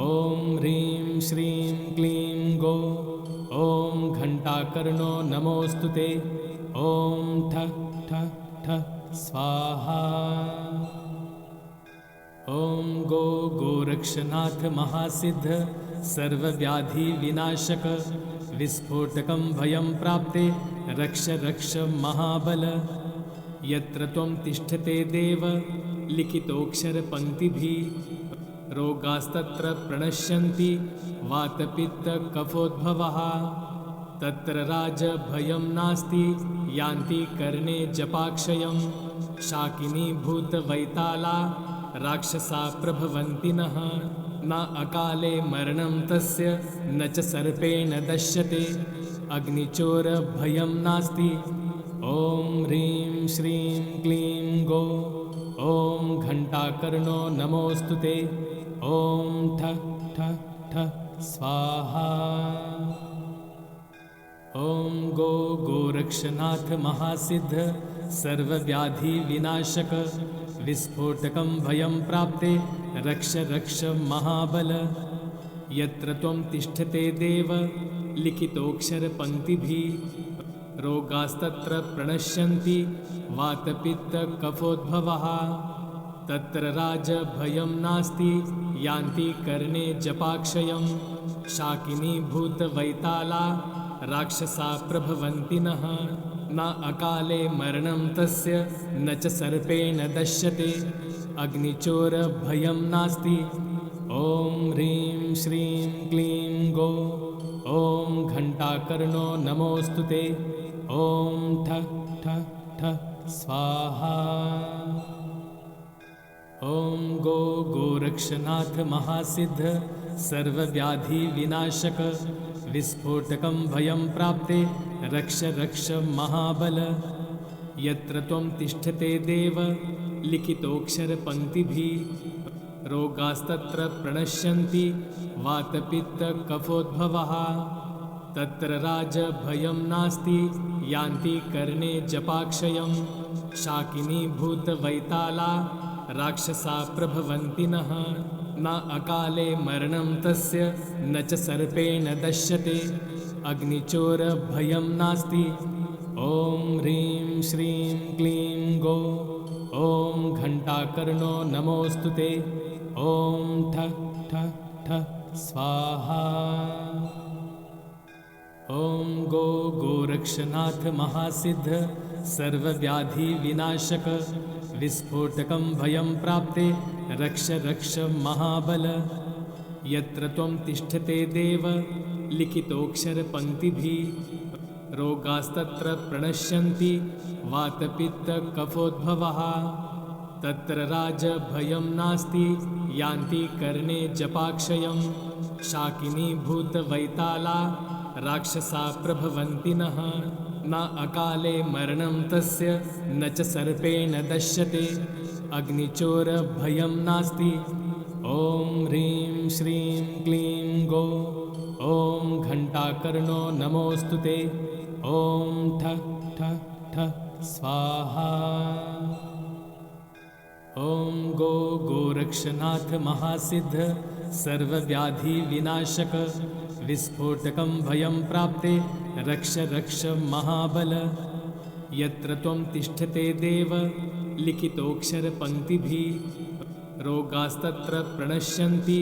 ॐ ह्रीं श्रीं क्लीं गो ॐ घण्टाकर्णो नमोऽस्तु ते ॐ ठ ठ ठ स्वाहा ॐ गो गोरक्षनाथ महासिद्ध सर्वव्याधिविनाशक विस्फोटकं भयं प्राप्ते रक्ष रक्ष महाबल यत्र त्वं तिष्ठते देव लिखितोऽक्षरपङ्क्तिभिः रोगास्तत्र प्रणश्यन्ति वातपित्तकफोद्भवः तत्र राजभयं नास्ति यान्ति कर्णे जपाक्षयं शाकिनी भूतवैताला राक्षसा प्रभवन्ति नः न अकाले मरणं तस्य न च सर्पेण दश्यते अग्निचोरभयं नास्ति ॐ ह्रीं श्रीं क्लीं गो ॐ घण्टाकर्णो नमोऽस्तु ते ॐ ठ ठ ठ स्वाहा ॐ गो गोरक्षनाथ महासिद्ध सर्वव्याधिविनाशक विस्फोटकं भयं प्राप्ते रक्ष रक्ष महाबल यत्र त्वं तिष्ठते देव लिखितोऽक्षरपङ्क्तिभिः रोगास्तत्र प्रणश्यन्ति वातपित्तकफोद्भवः तत्र राजभयं नास्ति यान्ति कर्णे जपाक्षयं शाकिनी भूतवैताला राक्षसा प्रभवन्ति नः न अकाले मरणं तस्य न च सर्पेण दश्यते अग्निचोरभयं नास्ति ॐ ह्रीं श्रीं क्लीं गो ॐ घण्टाकर्णो नमोऽस्तु ते ॐ ठ ठ ठ स्वाहा ॐ गो गोरक्षनाथ महासिद्ध सर्वव्याधिविनाशक विस्फोटकं भयं प्राप्ते रक्ष रक्ष महाबल। यत्र त्वं तिष्ठते देव लिखितोऽक्षरपङ्क्तिभिः रोगास्तत्र प्रणश्यन्ति वातपित्तकफोद्भवः। तत्र राजभयं नास्ति यान्ति कर्णे जपाक्षयं। शाकिनी भूतवैताला राक्षसा प्रभवन्ति नः। न अकाले मरणं तस्य न च सर्पेण दश्यते। अग्निचोरभयं नास्ति। ॐ ह्रीं श्रीं क्लीं गो। ॐ घण्टाकर्णो नमोऽस्तु ते। ॐ ठ ठ ठ स्वाहा। ॐ गो गोरक्षनाथ महासिद्ध सर्वव्याधिविनाशक। विस्फोटकं भयं प्राप्ते रक्ष रक्ष महाबल। यत्र त्वं तिष्ठते देव लिखितोऽक्षरपङ्क्तिभिः रोगास्तत्र प्रणश्यन्ति वातपित्तकफोद्भवः। तत्र राजभयं नास्ति यान्ति कर्णे जपाक्षयं। शाकिनी भूतवैताला राक्षसा प्रभवन्ति नः। न अकाले मरणं तस्य न च सर्पेण दश्यते। अग्निचोरभयं नास्ति। ॐ ह्रीं श्रीं क्लीं गो। ॐ घण्टाकर्णो नमोऽस्तु ते। ॐ ठ ठ ठ स्वाहा। ॐ गो गोरक्षनाथ महासिद्ध सर्वव्याधिविनाशक। विस्फोटकं भयं प्राप्ते रक्ष रक्ष महाबल। यत्र त्वं तिष्ठते देव लिखितोऽक्षरपङ्क्तिभिः रोगास्तत्र प्रणश्यन्ति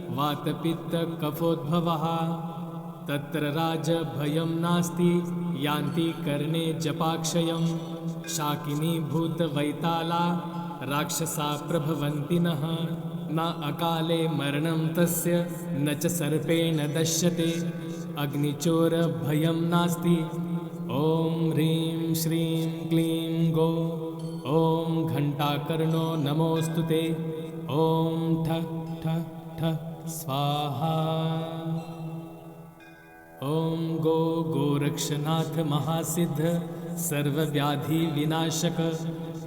वातपित्तकफोद्भवः। तत्र राजभयं नास्ति यान्ति कर्णे जपाक्षयं। शाकिनी भूतवैताला राक्षसा प्रभवन्ति नः। न अकाले मरणं तस्य न च सर्पेण दश्यते। अग्निचोरभयं नास्ति। ॐ ह्रीं श्रीं क्लीं गो। ॐ घण्टाकर्णो नमोऽस्तु ते। ॐ ठ ठ ठ स्वाहा। ॐ गो गोरक्षनाथ महासिद्ध सर्वव्याधिविनाशक।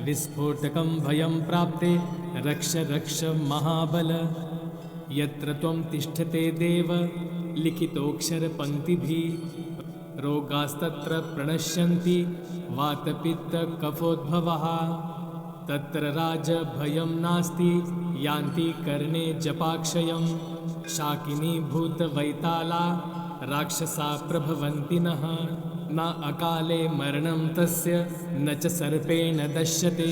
विस्फोटकं भयं प्राप्ते रक्ष रक्ष महाबल। यत्र त्वं तिष्ठते देव लिखितोऽक्षरपङ्क्तिभिः रोगास्तत्र प्रणश्यन्ति वातपित्तकफोद्भवः। तत्र राजभयं नास्ति यान्ति कर्णे जपाक्षयं। शाकिनी भूतवैताला राक्षसा प्रभवन्ति नः। न अकाले मरणं तस्य न च सर्पेण दश्यते।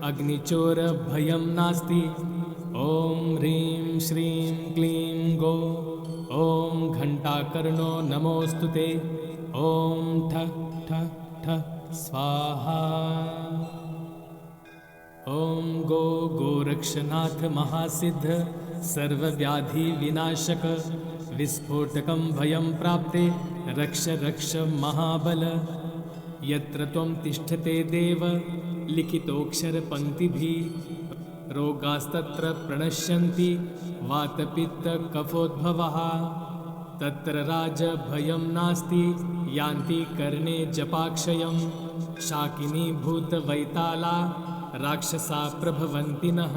अग्निचोरभयं नास्ति। ॐ ह्रीं श्रीं क्लीं गो। ॐ घण्टाकर्णो नमोऽस्तु ते। ॐ ठ ठ ठ स्वाहा। ॐ गो गोरक्षनाथ महासिद्ध सर्वव्याधिविनाशक। विस्फोटकं भयं प्राप्ते रक्ष रक्ष महाबल। यत्र त्वं तिष्ठते देव लिखितोऽक्षरपङ्क्तिभिः रोगास्तत्र प्रणश्यन्ति वातपित्तकफोद्भवः। तत्र राजभयं नास्ति यान्ति कर्णे जपाक्षयं। शाकिनी भूतवैताला राक्षसा प्रभवन्ति नः।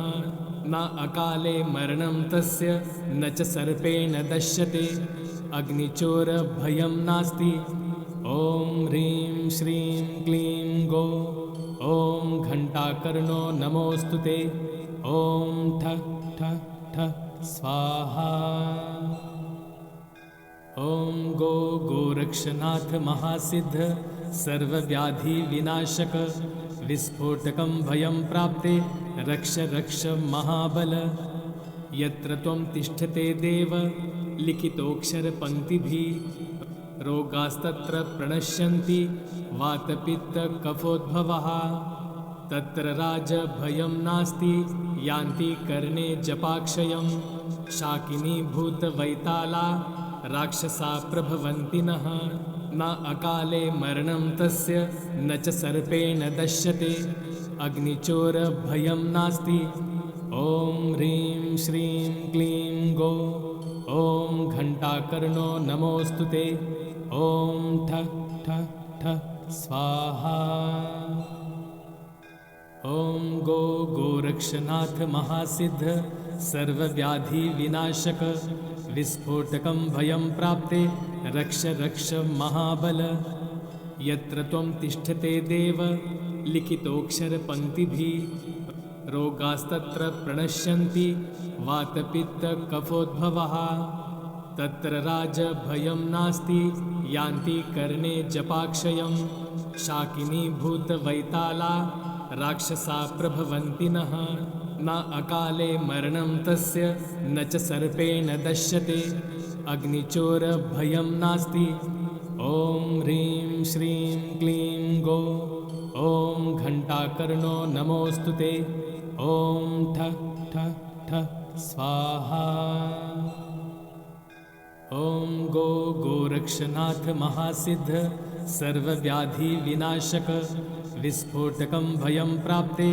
न अकाले मरणं तस्य न च सर्पेण दश्यते। अग्निचोरभयं नास्ति। ॐ ह्रीं श्रीं क्लीं गो। ॐ घण्टाकर्णो नमोऽस्तु ते। ॐ ठ ठ ठ स्वाहा। ॐ गो गोरक्षनाथ महासिद्ध सर्वव्याधिविनाशक। विस्फोटकं भयं प्राप्ते रक्ष रक्ष महाबल। यत्र त्वं तिष्ठते देव लिखितोऽक्षरपङ्क्तिभिः रोगास्तत्र प्रणश्यन्ति वातपित्तकफोद्भवः। तत्र राजभयं नास्ति यान्ति कर्णे जपाक्षयं। शाकिनी भूतवैताला राक्षसा प्रभवन्ति नः। न अकाले मरणं तस्य न च सर्पेण दश्यते। अग्निचोरभयं नास्ति। ॐ ह्रीं श्रीं क्लीं गो। ॐ घण्टाकर्णो नमोऽस्तु ते। ॐ ठ ठ ठ स्वाहा। ओम गो गोरक्षनाथ महासिद्ध सर्वव्याधि विनाशक विस्फोटकं भयं प्राप्ते रक्ष रक्ष महाबल। यत्र त्वं तिष्ठते देव लिखितोऽक्षरपङ्क्तिभिः रोगास्तत्र प्रणश्यन्ति वातपित्तकफोद्भवः। तत्र राजभयं नास्ति यान्ति कर्णे जपाक्षयं। शाकिनी भूतवैताला राक्षसा प्रभवन्ति नः। न अकाले मरणं तस्य न च सर्पेण दश्यते। अग्निचोरभयं नास्ति। ॐ ह्रीं श्रीं क्लीं गो। ॐ घण्टाकर्णो नमोऽस्तु ते। ॐ ठ ठ ठ स्वाहा। ॐ गो गोरक्षनाथ महासिद्ध सर्वव्याधि विनाशक विस्फोटकं भयं प्राप्ते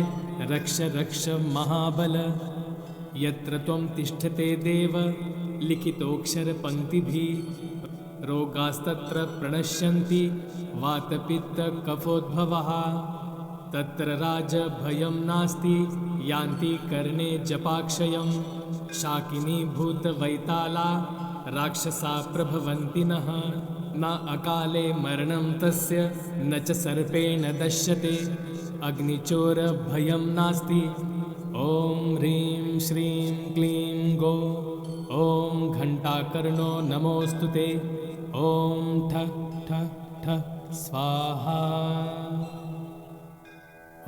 रक्ष रक्ष महाबल। यत्र त्वं तिष्ठते देव लिखितोऽक्षरपङ्क्तिभिः रोगास्तत्र प्रणश्यन्ति वातपित्तकफोद्भवः। तत्र राजभयं नास्ति यान्ति कर्णे जपाक्षयं। शाकिनी भूतवैताला राक्षसा प्रभवन्ति नः। न अकाले मरणं तस्य न च सर्पेण दश्यते। अग्निचोरभयं नास्ति। ॐ ह्रीं श्रीं क्लीं गो। ॐ घण्टाकर्णो नमोऽस्तु ते। ॐ ठ ठ ठ स्वाहा।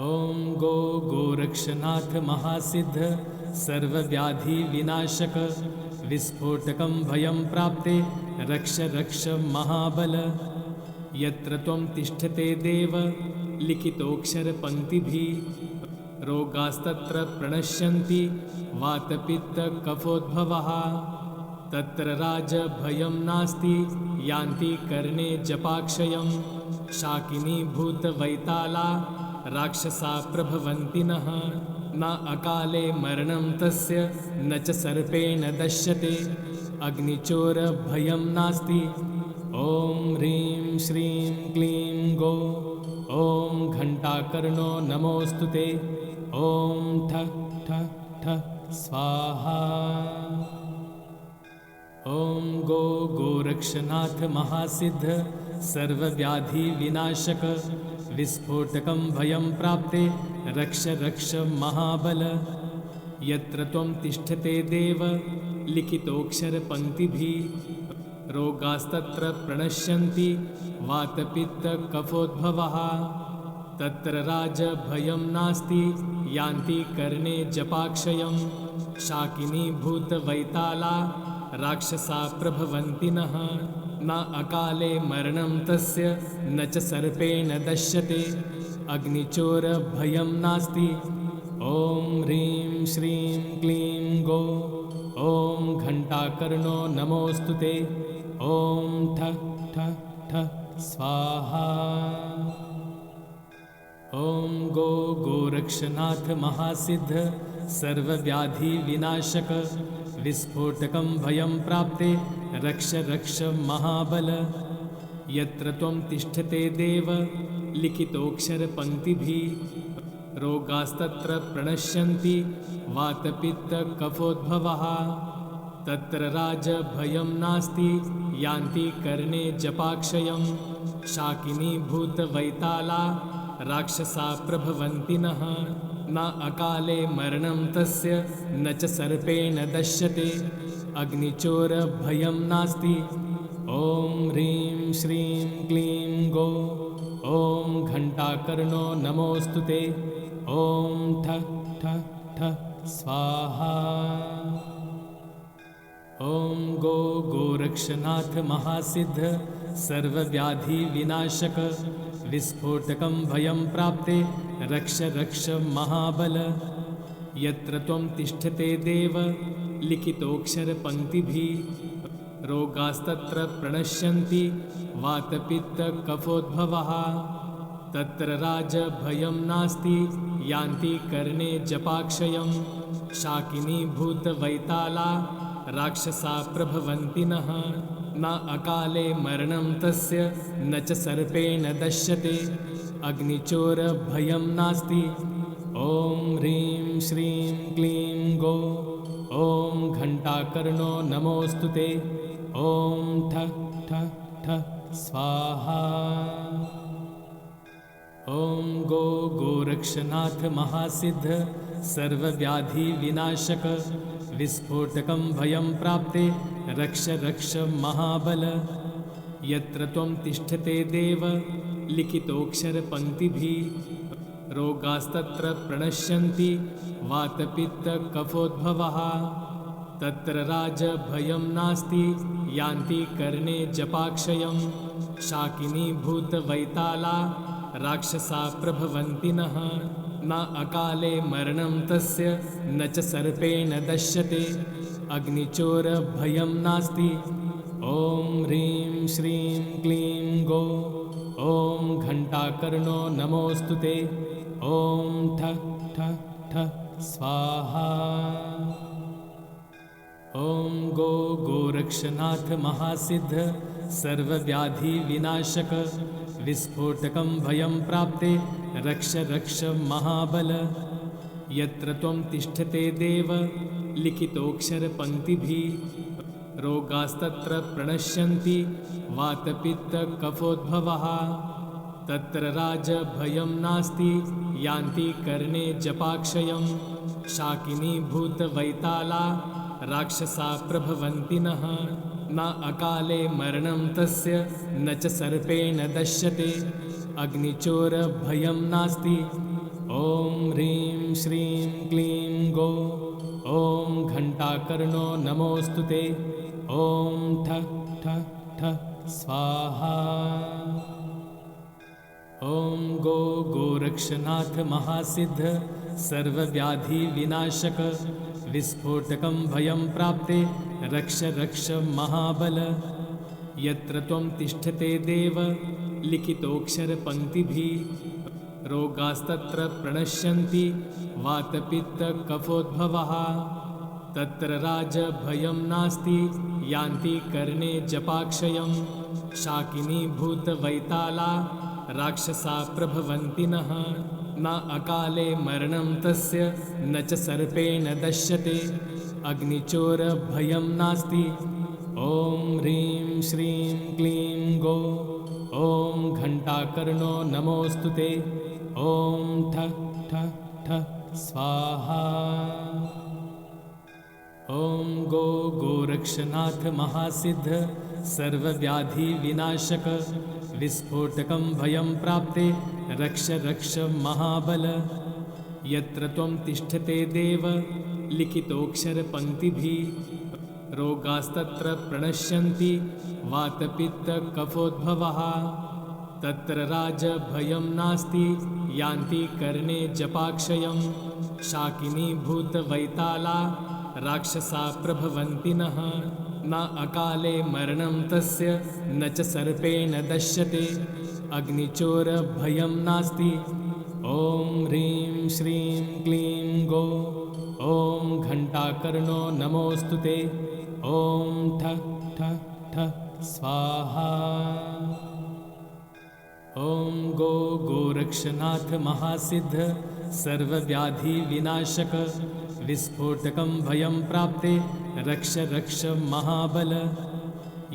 ॐ गो गोरक्षनाथ महासिद्ध सर्वव्याधि विनाशक विस्फोटकं भयं प्राप्ते रक्ष रक्ष महाबल। यत्र त्वं तिष्ठते देव लिखितोऽक्षरपङ्क्तिभिः रोगास्तत्र प्रणश्यन्ति वातपित्तकफोद्भवः। तत्र राजभयं नास्ति यान्ति कर्णे जपाक्षयं। शाकिनी भूतवैताला राक्षसा प्रभवन्ति नः। न अकाले मरणं तस्य न च सर्पेण दश्यते। अग्निचोरभयं नास्ति। ॐ ह्रीं श्रीं क्लीं गो। ॐ घण्टाकर्णो नमोऽस्तु ते। ॐ ठ ठ ठ स्वाहा। ॐ गो गोरक्षनाथ महासिद्ध सर्वव्याधि विनाशक विस्फोटकं भयं प्राप्ते रक्ष रक्ष महाबल। यत्र त्वं तिष्ठते देव लिखितोऽक्षरपङ्क्तिभिः रोगास्तत्र प्रणश्यन्ति वातपित्तकफोद्भवः। तत्र राजभयं नास्ति यान्ति कर्णे जपाक्षयं। शाकिनी भूतवैताला राक्षसा प्रभवन्ति नः। न अकाले मरणं तस्य न च सर्पेण दश्यते। अग्निचोरभयं नास्ति। ॐ ह्रीं श्रीं क्लीं गो। ॐ घण्टाकर्णो नमोऽस्तु ते। ॐ ठ ठ ठ स्वाहा। ॐ गो गोरक्षनाथ महासिद्ध सर्वव्याधि विनाशक विस्फोटकं भयं प्राप्ते रक्ष रक्ष महाबल। यत्र त्वं तिष्ठते देव लिखितोऽक्षरपङ्क्तिभिः रोगास्तत्र प्रणश्यन्ति वातपित्तकफोद्भवः। तत्र राजभयं नास्ति यान्ति कर्णे जपाक्षयं। शाकिनी भूतवैताला राक्षसा प्रभवन्ति नः। न अकाले मरणं तस्य न च सर्पेण दश्यते। अग्निचोरभयं नास्ति। ॐ ह्रीं श्रीं क्लीं गो। ॐ घण्टाकर्णो नमोऽस्तु ते। ॐ ठ ठ ठ स्वाहा। ॐ गो गोरक्षनाथ महासिद्ध सर्वव्याधि विनाशक विस्फोटकं भयं प्राप्ते रक्ष रक्ष महाबल। यत्र त्वं तिष्ठते देव लिखितोऽक्षरपङ्क्तिभिः रोगास्तत्र प्रणश्यन्ति वातपित्तकफोद्भवः। तत्र राजभयं नास्ति यान्ति कर्णे जपाक्षयं। शाकिनी भूतवैताला राक्षसा प्रभवन्ति नः। न अकाले मरणं तस्य न च सर्पेण दश्यते अग्निचोरभयं नास्ति। ॐ ह्रीं श्रीं क्लीं गो ॐ घण्टाकर्णो नमोऽस्तु ते। ॐ ठ ठ ठ स्वाहा। ॐ गो गोरक्षनाथ महासिद्ध सर्वव्याधि विनाशक विस्फोटकं भयं प्राप्ते रक्ष रक्ष महाबल। यत्र त्वं तिष्ठते देव लिखितोऽक्षरपङ्क्तिभिः रोगास्तत्र प्रणश्यन्ति वातपित्तकफोद्भवः। तत्र राजभयं नास्ति यान्ति कर्णे जपाक्षयं। शाकिनी भूतवैताला राक्षसा प्रभवन्ति नः। न अकाले मरणं तस्य न च सर्पेण दश्यते अग्निचोरभयं नास्ति। ॐ ह्रीं श्रीं क्लीं गो ॐ घण्टाकर्णो नमोऽस्तु ते। ॐ ठ ठ ठ स्वाहा। ॐ गो गोरक्षनाथ महासिद्ध सर्वव्याधि विनाशक विस्फोटकं भयं प्राप्ते रक्ष रक्ष महाबल। यत्र त्वं तिष्ठते देव लिखितोऽक्षरपङ्क्तिभिः रोगास्तत्र प्रणश्यन्ति वातपित्तकफोद्भवः। तत्र राजभयं नास्ति यान्ति कर्णे जपाक्षयं। शाकिनी भूतवैताला राक्षसा प्रभवन्ति नः। न अकाले मरणं तस्य न च सर्पेण दश्यते अग्निचोरभयं नास्ति। ॐ ह्रीं श्रीं क्लीं गो ॐ घण्टाकर्णो नमोऽस्तु ते। ॐ ठ ठ ठ स्वाहा। ॐ गो गोरक्षनाथ महासिद्ध सर्वव्याधि विनाशक विस्फोटकं भयं प्राप्ते रक्ष रक्ष महाबल। यत्र त्वं तिष्ठते देव लिखितोऽक्षरपङ्क्तिभिः रोगास्तत्र प्रणश्यन्ति वातपित्तकफोद्भवः। तत्र राजभयं नास्ति यान्ति कर्णे जपाक्षयं। शाकिनी भूतवैताला राक्षसा प्रभवन्ति नः। न अकाले मरणं तस्य न च सर्पेण दश्यते अग्निचोरभयं नास्ति। ॐ ह्रीं श्रीं क्लीं गो ॐ घण्टाकर्णो नमोऽस्तु ते। ॐ ठ ठ ठ स्वाहा। ॐ गो गोरक्षनाथ महासिद्ध सर्वव्याधि विनाशक विस्फोटकं भयं प्राप्ते रक्ष रक्ष महाबल। यत्र त्वं तिष्ठते देव लिखितोऽक्षरपङ्क्तिभिः रोगास्तत्र प्रणश्यन्ति वातपित्तकफोद्भवः। तत्र राजभयं नास्ति यान्ति कर्णे जपाक्षयं। शाकिनी भूतवैताला राक्षसा प्रभवन्ति नः। न अकाले मरणं तस्य न च सर्पेण दश्यते अग्निचोरभयं नास्ति। ॐ ह्रीं श्रीं क्लीं गो ॐ घण्टाकर्णो नमोऽस्तु ते। ॐ ठ ठ ठ स्वाहा। ॐ गो गोरक्षनाथ महासिद्ध सर्वव्याधि विनाशक विस्फोटकं भयं प्राप्ते रक्ष रक्ष महाबल।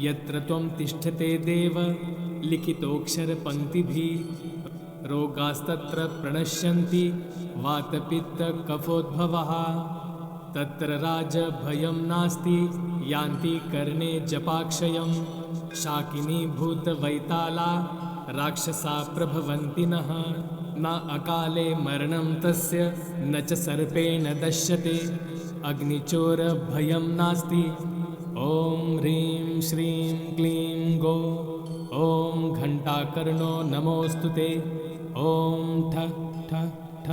यत्र त्वं तिष्ठते देव लिखितोऽक्षरपङ्क्तिभिः रोगास्तत्र प्रणश्यन्ति वातपित्तकफोद्भवः। तत्र राजभयं नास्ति यान्ति कर्णे जपाक्षयं। शाकिनी भूतवैताला राक्षसा प्रभवन्ति नः। न अकाले मरणं तस्य न च सर्पेण दश्यते अग्निचोरभयं नास्ति। ॐ ह्रीं श्रीं क्लीं गो ॐ घण्टाकर्णो नमोऽस्तु ते। ॐ ठ ठ ठ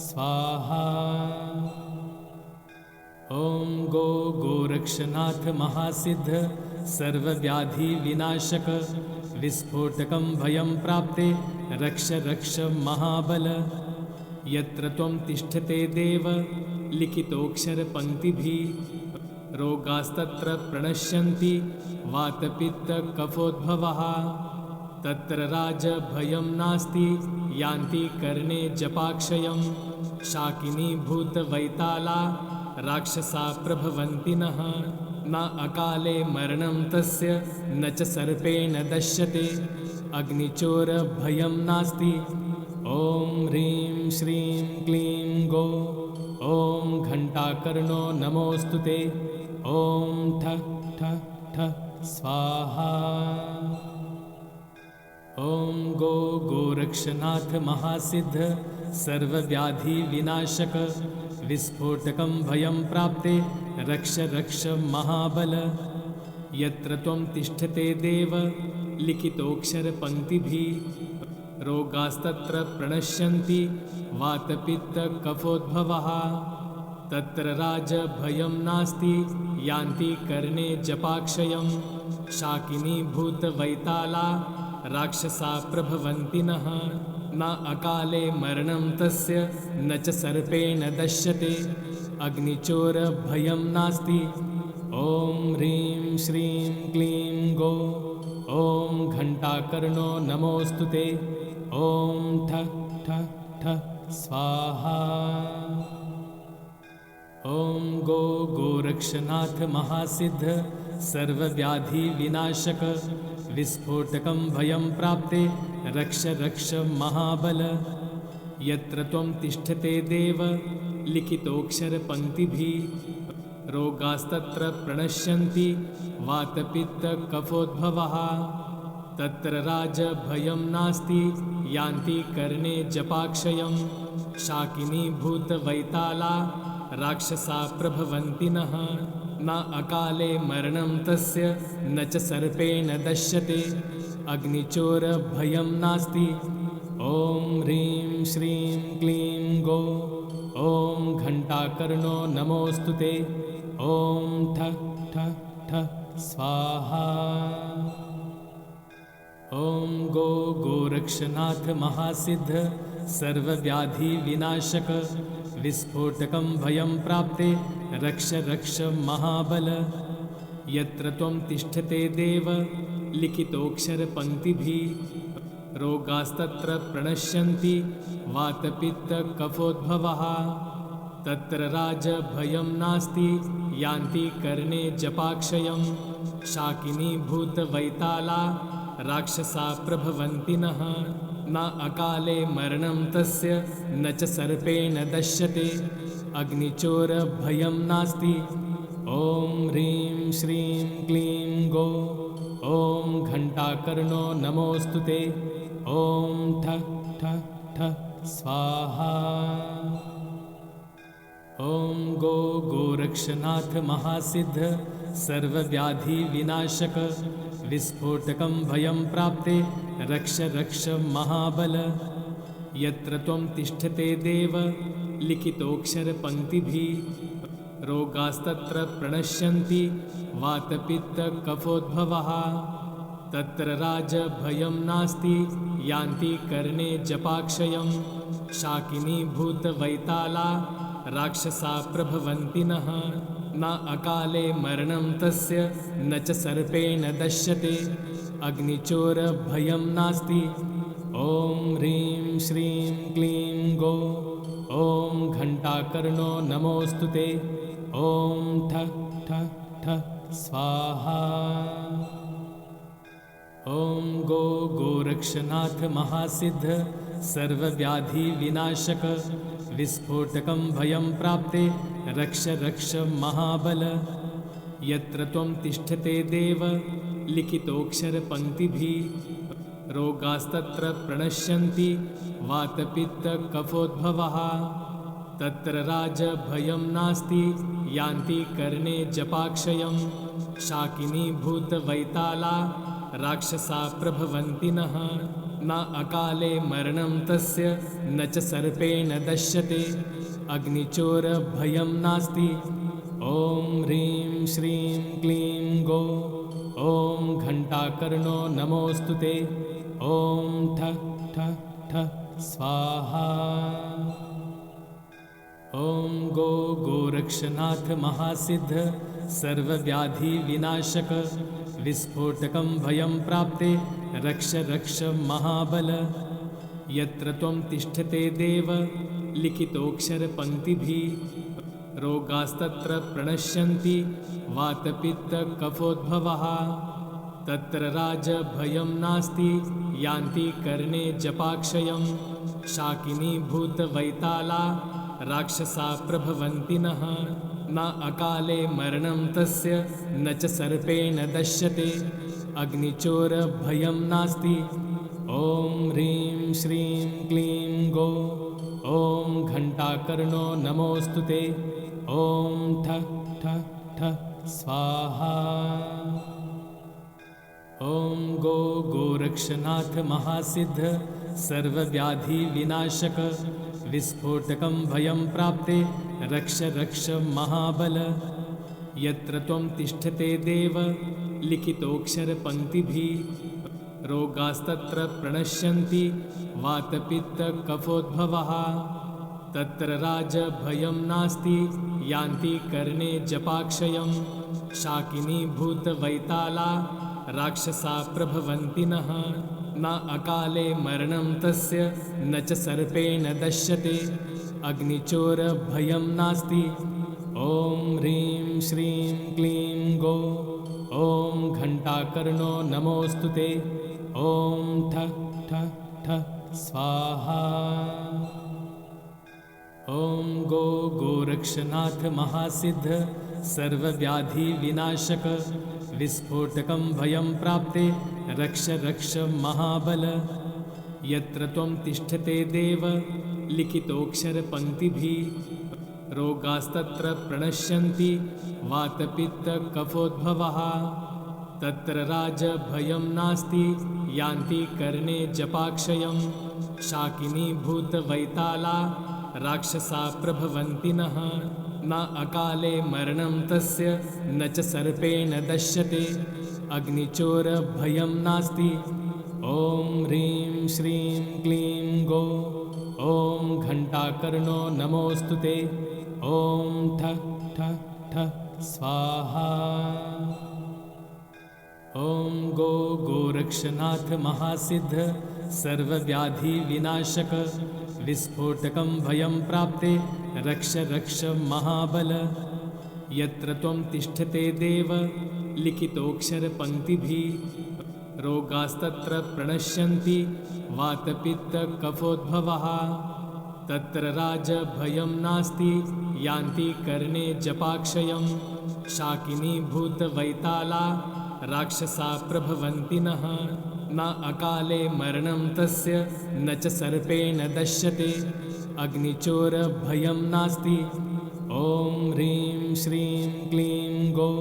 स्वाहा। ॐ गो गोरक्षनाथ महासिद्ध सर्वव्याधि विनाशक विस्फोटकं भयं प्राप्ते रक्ष रक्ष महाबल। यत्र त्वं तिष्ठते देव लिखितोऽक्षरपङ्क्तिभिः रोगास्तत्र प्रणश्यन्ति वातपित्तकफोद्भवः तत्र राजभयं नास्ति यान्ति कर्णे जपाक्षयं शाकिनी भूतवैताला राक्षसा प्रभवन्ति नः न अकाले मरणं तस्य न च सर्पेण दश्यते अग्निचोरभयं नास्ति ॐ ह्रीं श्रीं क्लीं गो ॐ घण्टाकर्णो नमोऽस्तु ते ॐ ठ ठ ठ स्वाहा ॐ गो गोरक्षनाथ महासिद्ध सर्वव्याधिविनाशक विस्फोटकं भयं प्राप्ते रक्ष रक्ष महाबल यत्र त्वं तिष्ठते देव लिखितोऽक्षरपङ्क्तिभिः रोगास्तत्र प्रणश्यन्ति वातपित्तकफोद्भवः तत्र राजभयं नास्ति यान्ति कर्णे जपाक्षयं शाकिनी भूतवैताला राक्षसा प्रभवन्ति नः न अकाले मरणं तस्य न च सर्पेण दश्यते अग्निचोरभयं नास्ति ॐ ह्रीं श्रीं क्लीं गो ॐ घण्टाकर्णो नमोऽस्तु ते ॐ ठ ठ ठ स्वाहा ॐ गो गोरक्षनाथ महासिद्ध सर्वव्याधिविनाशक विस्फोटकं भयं प्राप्ते रक्ष रक्ष महाबल यत्र त्वं तिष्ठते देव लिखितोऽक्षरपङ्क्तिभिः रोगास्तत्र प्रणश्यन्ति वातपित्तकफोद्भवः तत्र राजभयं नास्ति यान्ति कर्णे जपाक्षयं शाकिनी भूतवैताला राक्षसा प्रभवन्ति नः न अकाले मरणं तस्य न च सर्पेण दश्यते अग्निचोरभयं नास्ति ॐ ह्रीं श्रीं क्लीं गो ॐ घण्टाकर्णो नमोऽस्तु ते ॐ ठ ठ ठ स्वाहा ॐ गो गोरक्षनाथ महासिद्ध सर्वव्याधिविनाशक विस्फोटकं भयं प्राप्ते रक्ष रक्ष महाबल यत्र त्वं तिष्ठते देव लिखितोऽक्षरपङ्क्तिभिः रोगास्तत्र प्रणश्यन्ति वातपित्तकफोद्भवः तत्र राजभयं नास्ति यान्ति कर्णे जपाक्षयं शाकिनी भूतवैताला राक्षसा प्रभवन्ति नः न अकाले मरणं तस्य न च सर्पेण दश्यते अग्निचोरभयं नास्ति ॐ ह्रीं श्रीं क्लीं गो ॐ घण्टाकर्णो नमोऽस्तु ते ॐ ठ ठ ठ स्वाहा ॐ गो गोरक्षनाथ महासिद्ध सर्वव्याधिविनाशक विस्फोटकं भयं प्राप्ते रक्ष रक्ष महाबल यत्र त्वं तिष्ठते देव लिखितोऽक्षरपङ्क्तिभिः रोगास्तत्र प्रणश्यन्ति वातपित्तकफोद्भवः तत्र राजभयं नास्ति यान्ति कर्णे जपाक्षयं शाकिनी भूतवैताला राक्षसा प्रभवन्ति नः न अकाले मरणं तस्य न च सर्पेण दश्यते अग्निचोरभयं नास्ति ॐ ह्रीं श्रीं क्लीं गो ॐ घण्टाकर्णो नमोऽस्तु ते ॐ ठ ठ ठ स्वाहा ॐ गो गोरक्षनाथ महासिद्ध सर्वव्याधिविनाशक विस्फोटकं भयं प्राप्ते रक्ष रक्ष महाबल यत्र त्वं तिष्ठते देव लिखितोऽक्षरपङ्क्तिभिः रोगास्तत्र प्रणश्यन्ति वातपित्तकफोद्भवः तत्र राजभयं नास्ति यान्ति कर्णे जपाक्षयं शाकिनी भूतवैताला राक्षसा प्रभवन्ति नः न अकाले मरणं तस्य न च सर्पेण दश्यते अग्निचोरभयं नास्ति ॐ ह्रीं श्रीं क्लीं गो ॐ घण्टाकर्णो नमोऽस्तु ते ॐ ठ ठ ठ स्वाहा ॐ गो गोरक्षनाथ महासिद्ध सर्वव्याधिविनाशक विस्फोटकं भयं प्राप्ते रक्ष रक्ष महाबल। यत्र त्वं तिष्ठते देव लिखितोऽक्षरपङ्क्तिभिः रोगास्तत्र प्रणश्यन्ति वातपित्तकफोद्भवः। तत्र राजभयं नास्ति यान्ति कर्णे जपाक्षयं। शाकिनीभूतवैताला राक्षसा प्रभवन्ति नः। न अकाले मरणं तस्य न च सर्पेण दश्यते। अग्निचोरभयं नास्ति। ॐ ह्रीं श्रीं क्लीं गो। ॐ घण्टाकर्णो नमोऽस्तु ते। ॐ ठ ठ ठ स्वाहा। ॐ गो गोरक्षनाथ महासिद्ध सर्वव्याधिविनाशक विस्फोटकं भयं प्राप्ते रक्ष रक्ष महाबल। यत्र त्वं तिष्ठते देव लिखितोऽक्षरपङ्क्तिभिः रोगास्तत्र प्रणश्यन्ति वातपित्तकफोद्भवः। तत्र राजभयं नास्ति यान्ति कर्णे जपाक्षयं। शाकिनीभूतवैताला राक्षसा प्रभवन्ति नः। न अकाले मरणं तस्य न च सर्पेण दश्यते। अग्निचोरभयं नास्ति। ॐ ह्रीं श्रीं क्लीं गो। ॐ घण्टाकर्णो नमोऽस्तु ते। ॐ ठ ठ ठ स्वाहा। ॐ गो गोरक्षनाथ महासिद्ध सर्वव्याधिविनाशक विस्फोटकं भयं प्राप्ते रक्ष रक्ष महाबल। यत्र त्वं तिष्ठते देव लिखितोऽक्षरपङ्क्तिभिः रोगास्तत्र प्रणश्यन्ति वातपित्तकफोद्भवः। तत्र राजभयं नास्ति यान्ति कर्णे जपाक्षयं। शाकिनीभूतवैताला राक्षसा प्रभवन्ति नः। न अकाले मरणं तस्य न च सर्पेण दश्यते। अग्निचोरभयं नास्ति। ॐ ह्रीं श्रीं क्लीं गो। ॐ घण्टाकर्णो नमोऽस्तु ते। ॐ ठ ठ ठ स्वाहा। ॐ गो गोरक्षनाथ महासिद्ध सर्वव्याधिविनाशक विस्फोटकं भयं प्राप्ते रक्ष रक्ष महाबल। यत्र त्वं तिष्ठते देव लिखितोऽक्षरपङ्क्तिभिः रोगास्तत्र प्रणश्यन्ति वातपित्तकफोद्भवः। तत्र राजभयं नास्ति यान्ति कर्णे जपाक्षयं। शाकिनीभूतवैताला राक्षसा प्रभवन्ति नः। न अकाले मरणं तस्य न च सर्पेण दश्यते। अग्निचोरभयं नास्ति। ॐ ह्रीं श्रीं क्लीं गो।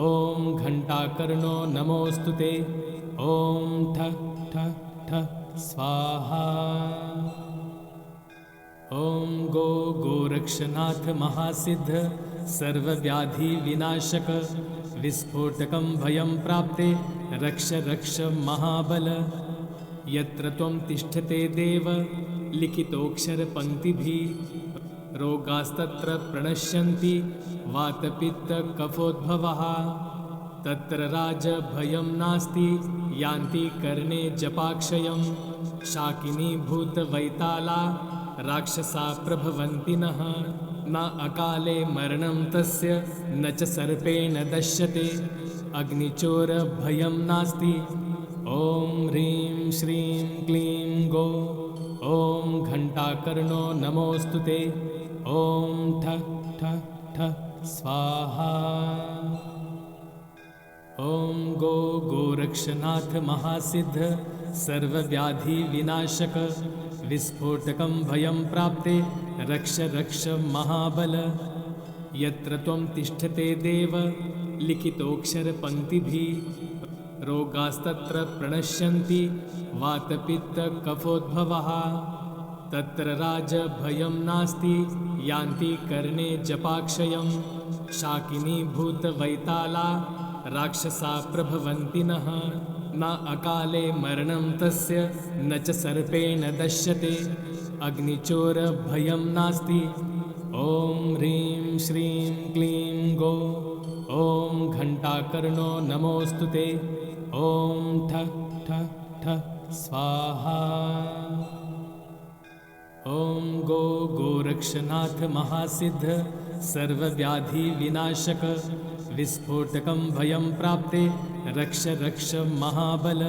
ॐ घण्टाकर्णो नमोऽस्तु ते। ॐ ठ ठ ठ स्वाहा। ॐ गो गोरक्षनाथ महासिद्ध सर्वव्याधिविनाशक विस्फोटकं भयं प्राप्ते रक्ष रक्ष महाबल। यत्र त्वं तिष्ठते देव लिखितोऽक्षरपङ्क्तिभिः रोगास्तत्र प्रणश्यन्ति वातपित्तकफोद्भवः। तत्र राजभयं नास्ति यान्ति कर्णे जपाक्षयं। शाकिनीभूतवैताला राक्षसा प्रभवन्ति नः। न अकाले मरणं तस्य न च सर्पेण दश्यते। अग्निचोरभयं नास्ति। ॐ ह्रीं श्रीं क्लीं गो। ॐ घण्टाकर्णो नमोऽस्तु ते। ॐ ठ ठ ठ स्वाहा। ॐ गो गोरक्षनाथ महासिद्ध सर्वव्याधिविनाशक विस्फोटकं भयं प्राप्ते रक्ष रक्ष महाबल। यत्र त्वं तिष्ठते देव लिखितोऽक्षरपङ्क्तिभिः रोगास्तत्र प्रणश्यन्ति वातपित्तकफोद्भवः। तत्र राजभयं नास्ति यान्ति कर्णे जपाक्षयं। शाकिनीभूतवैताला राक्षसा प्रभवन्ति नः। न अकाले मरणं तस्य न च सर्पेण दश्यते। अग्निचोरभयं नास्ति। ॐ ह्रीं श्रीं क्लीं गो ॐ घण्टाकर्णो नमोऽस्तु ते ॐ ठः ठः ठः स्वाहा। ॐ गो गोरक्षनाथ महासिद्ध सर्वव्याधि विनाशक विस्फोटकं भयं प्राप्ते रक्ष रक्ष महाबल।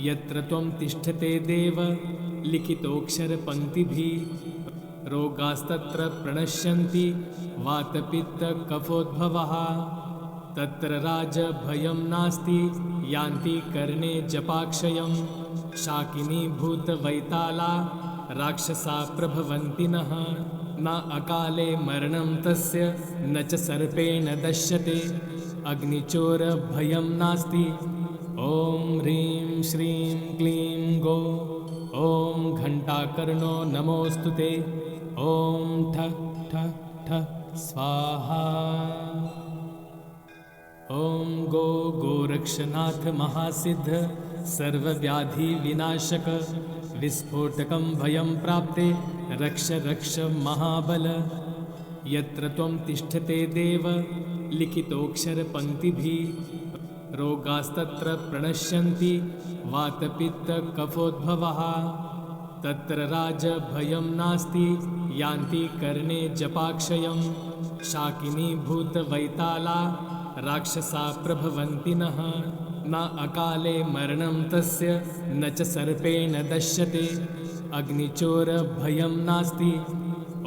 यत्र त्वं तिष्ठते देव लिखितोऽक्षरपङ्क्तिभिः रोगास्तत्र प्रणश्यन्ति वातपित्तकफोद्भवः। तत्र राजभयं नास्ति यान्ति कर्णे जपाक्षयं। शाकिनी भूतवैताला राक्षसा प्रभवन्ति नः। न अकाले मरणं तस्य न च सर्पेण दश्यते। अग्निचोरभयं नास्ति। ॐ ह्रीं श्रीं क्लीं गो ॐ घण्टाकर्णो नमोऽस्तु ते ॐ ठः ठः ठः स्वाहा। ॐ गो गोरक्षनाथ महासिद्ध सर्वव्याधि विनाशक विस्फोटकं भयं प्राप्ते रक्ष रक्ष महाबल। यत्र त्वं तिष्ठते देव लिखितोऽक्षरपङ्क्तिभिः रोगास्तत्र प्रणश्यन्ति वातपित्तकफोद्भवः। तत्र राजभयं नास्ति यान्ति कर्णे जपाक्षयं। शाकिनी भूतवैताला राक्षसा प्रभवन्ति नः। न अकाले मरणं तस्य न च सर्पेण दश्यते। अग्निचोरभयं नास्ति।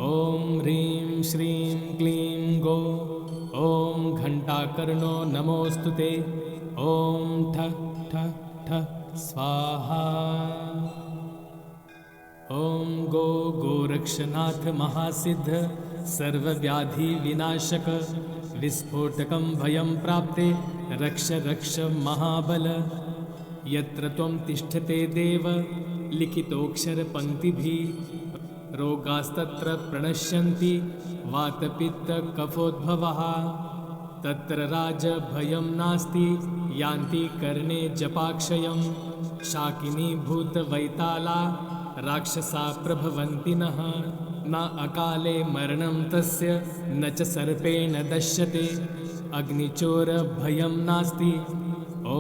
ॐ ह्रीं श्रीं क्लीं गो ॐ घण्टाकर्णो नमोऽस्तु ते ॐ ठः ठः ठः स्वाहा। ॐ गो गोरक्षनाथ महासिद्ध सर्वव्याधि विनाशक विस्फोटकं भयं प्राप्ते रक्ष रक्ष महाबल। यत्र त्वं तिष्ठते देव लिखितोऽक्षरपङ्क्तिभिः रोगास्तत्र प्रणश्यन्ति वातपित्तकफोद्भवः। तत्र राजभयं नास्ति यान्ति कर्णे जपाक्षयं। शाकिनी भूतवैताला राक्षसा प्रभवन्ति नः। न अकाले मरणं तस्य न च सर्पेण दश्यते। अग्निचोरभयं नास्ति। ॐ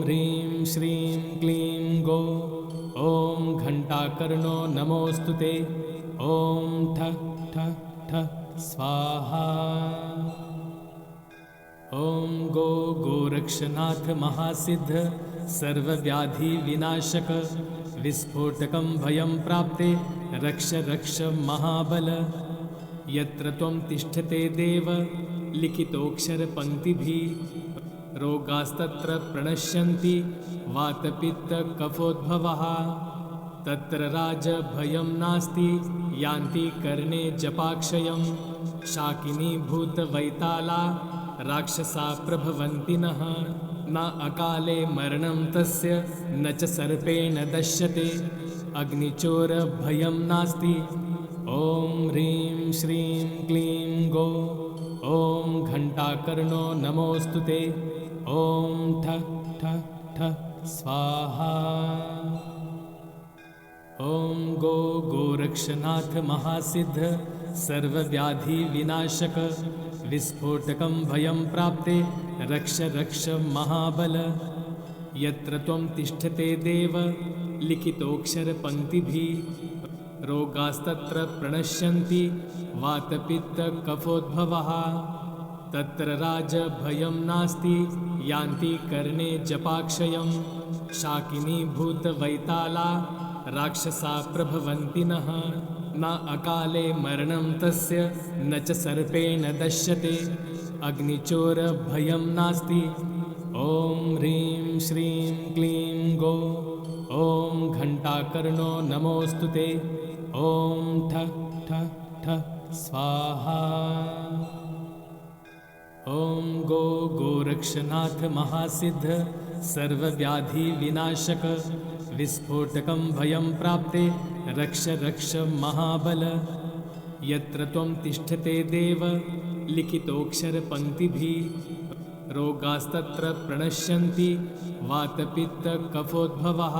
ह्रीं श्रीं क्लीं गो ॐ घण्टाकर्णो नमोऽस्तु ते ॐ ठः ठः ठः स्वाहा। ॐ गो गोरक्षनाथ महासिद्ध सर्वव्याधि विनाशक विस्फोटकं भयं प्राप्ते रक्ष रक्ष महाबल। यत्र त्वं तिष्ठते देव लिखितोऽक्षरपङ्क्तिभिः रोगास्तत्र प्रणश्यन्ति वातपित्तकफोद्भवः। तत्र राजभयं नास्ति यान्ति कर्णे जपाक्षयं। शाकिनी भूतवैताला राक्षसा प्रभवन्ति नः। न अकाले मरणं तस्य न च सर्पेण दश्यते। अग्निचोरभयं नास्ति। ॐ ह्रीं श्रीं क्लीं गो ॐ घण्टाकर्णो नमोऽस्तु ते ॐ ठः ठः ठः स्वाहा। ॐ गो गोरक्षनाथ महासिद्ध सर्वव्याधि विनाशक विस्फोटकं भयं प्राप्ते रक्ष रक्ष महाबल। यत्र त्वं तिष्ठते देव लिखितोऽक्षरपङ्क्तिभिः रोगास्तत्र प्रणश्यन्ति वातपित्तकफोद्भवः। तत्र राजभयं नास्ति यान्ति कर्णे जपाक्षयं। शाकिनी भूतवैताला राक्षसा प्रभवन्ति नः। न अकाले मरणं तस्य न च सर्पेण दश्यते। अग्निचोरभयं नास्ति। ॐ ह्रीं श्रीं क्लीं गो ॐ घण्टाकर्णो नमोऽस्तु ते ॐ ठः ठः ठः स्वाहा। ॐ गो गोरक्षनाथ महासिद्ध सर्वव्याधि विनाशक विस्फोटकं भयं प्राप्ते रक्ष रक्ष महाबल। यत्र त्वं तिष्ठते देव लिखितोऽक्षरपङ्क्तिभिः रोगास्तत्र प्रणश्यन्ति वातपित्तकफोद्भवः।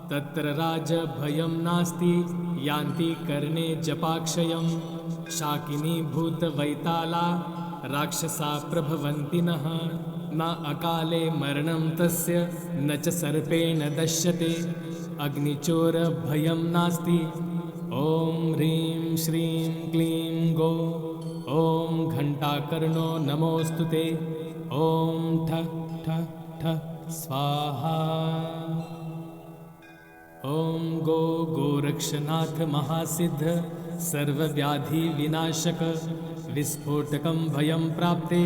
तत्र राजभयं नास्ति यान्ति कर्णे जपाक्षयं। शाकिनी भूतवैताला राक्षसा प्रभवन्ति नः न अकाले मरणं तस्य न च सर्पेण दश्यते अग्निचोरभयं नास्ति ॐ ह्रीं श्रीं क्लीं गो ॐ घण्टाकर्णो नमोऽस्तु ते ॐ ठ ठ ठ स्वाहा ॐ गो गोरक्षनाथ महासिद्ध सर्वव्याधिविनाशक विस्फोटकं भयं प्राप्ते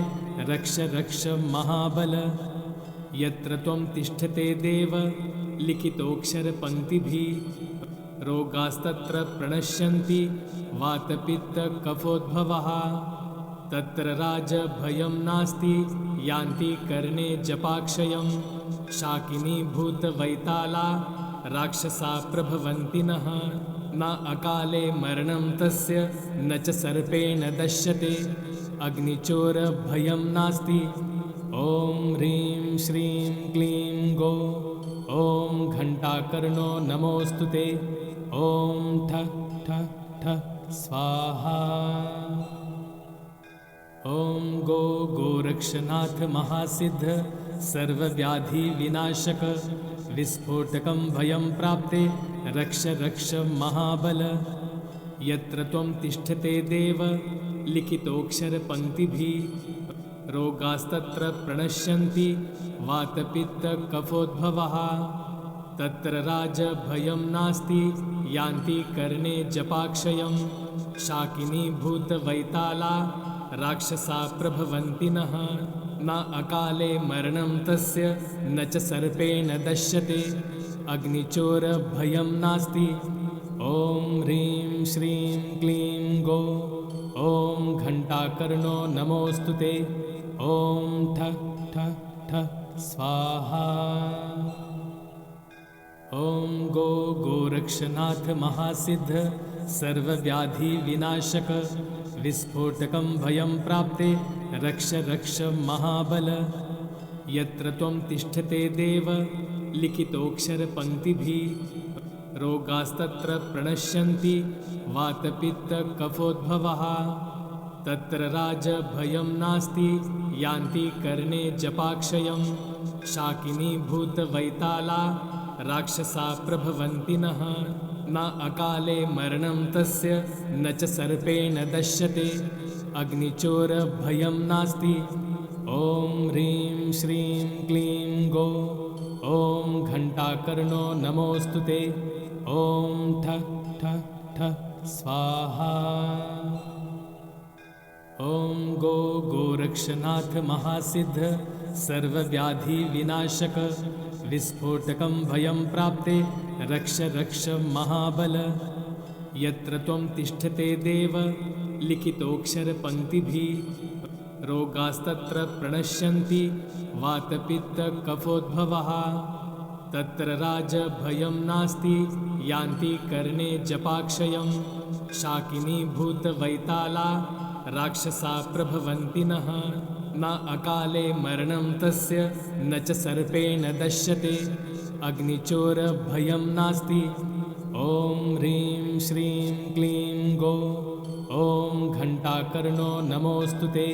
रक्ष रक्ष महाबल यत्र त्वं तिष्ठते देव लिखितोऽक्षरपङ्क्तिभिः रोगास्तत्र प्रणश्यन्ति वातपित्तकफोद्भवः तत्र राजभयं नास्ति यान्ति कर्णे जपाक्षयं शाकिनी भूतवैताला राक्षसा प्रभवन्ति नः न अकाले मरणं तस्य न च सर्पेण दश्यते अग्निचोरभयं नास्ति ॐ ह्रीं श्रीं क्लीं गो ॐ घण्टाकर्णो नमोऽस्तु ते ॐ ठ ठ ठ स्वाहा ॐ गो गोरक्षनाथ महासिद्ध सर्वव्याधिविनाशक विस्फोटकं भयं प्राप्ते रक्ष रक्ष महाबल यत्र त्वं तिष्ठते देव लिखितोऽक्षरपङ्क्तिभिः रोगास्तत्र प्रणश्यन्ति वातपित्तकफोद्भवः तत्र राजभयं नास्ति यान्ति कर्णे जपाक्षयं शाकिनी भूतवैताला राक्षसा प्रभवन्ति नः न अकाले मरणं तस्य न च सर्पेण दश्यते अग्निचोरभयं नास्ति ॐ ह्रीं श्रीं क्लीं गो ॐ घण्टाकर्णो नमोऽस्तु ते ॐ ठ ठ ठ स्वाहा ॐ गो गोरक्षनाथ महासिद्ध सर्वव्याधिविनाशक विस्फोटकं भयं प्राप्ते रक्ष रक्ष महाबल यत्र त्वं तिष्ठते देव लिखितोऽक्षरपङ्क्तिभिः रोगास्तत्र प्रणश्यन्ति वातपित्तकफोद्भवः तत्र राजभयं नास्ति यान्ति कर्णे जपाक्षयं शाकिनी भूतवैताला राक्षसा प्रभवन्ति नः न अकाले मरणं तस्य न च सर्पेण दश्यते अग्निचोरभयं नास्ति ॐ ह्रीं श्रीं क्लीं गो ॐ घण्टाकर्णो नमोऽस्तु ते ॐ ठ ठ ठ स्वाहा ॐ गो गोरक्षनाथ महासिद्ध सर्वव्याधिविनाशक विस्फोटकं भयं प्राप्ते रक्ष रक्ष महाबल यत्र त्वं तिष्ठते देव लिखितोऽक्षरपङ्क्तिभिः रोगास्तत्र प्रणश्यन्ति वातपित्तकफोद्भवः तत्र राजभयं नास्ति यान्ति कर्णे जपाक्षयं शाकिनी भूतवैताला राक्षसा प्रभवन्ति नः न अकाले मरणं तस्य न च सर्पेण दश्यते अग्निचोरभयं नास्ति ॐ ह्रीं श्रीं क्लीं गो ॐ घण्टाकर्णो नमोऽस्तु ते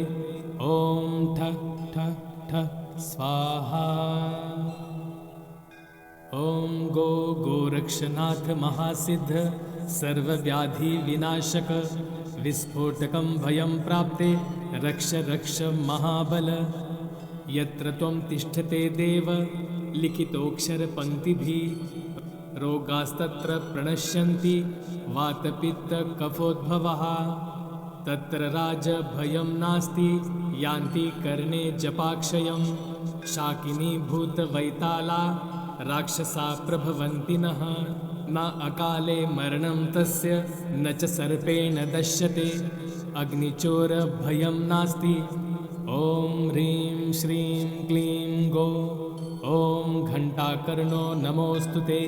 ॐ ठ ठ ठ स्वाहा ॐ गो गोरक्षनाथ महासिद्ध सर्वव्याधिविनाशक विस्फोटकं भयं प्राप्ते रक्ष रक्ष महाबल यत्र त्वं तिष्ठते देव लिखितोऽक्षरपङ्क्तिभिः रोगास्तत्र प्रणश्यन्ति वातपित्तकफोद्भवः तत्र राजभयं नास्ति यान्ति कर्णे जपाक्षयं शाकिनी भूतवैताला राक्षसा प्रभवन्ति नः न अकाले मरणं तस्य न च सर्पेण दश्यते अग्निचोरभयं नास्ति ॐ ह्रीं श्रीं क्लीं गो ॐ घण्टाकर्णो नमोऽस्तु ते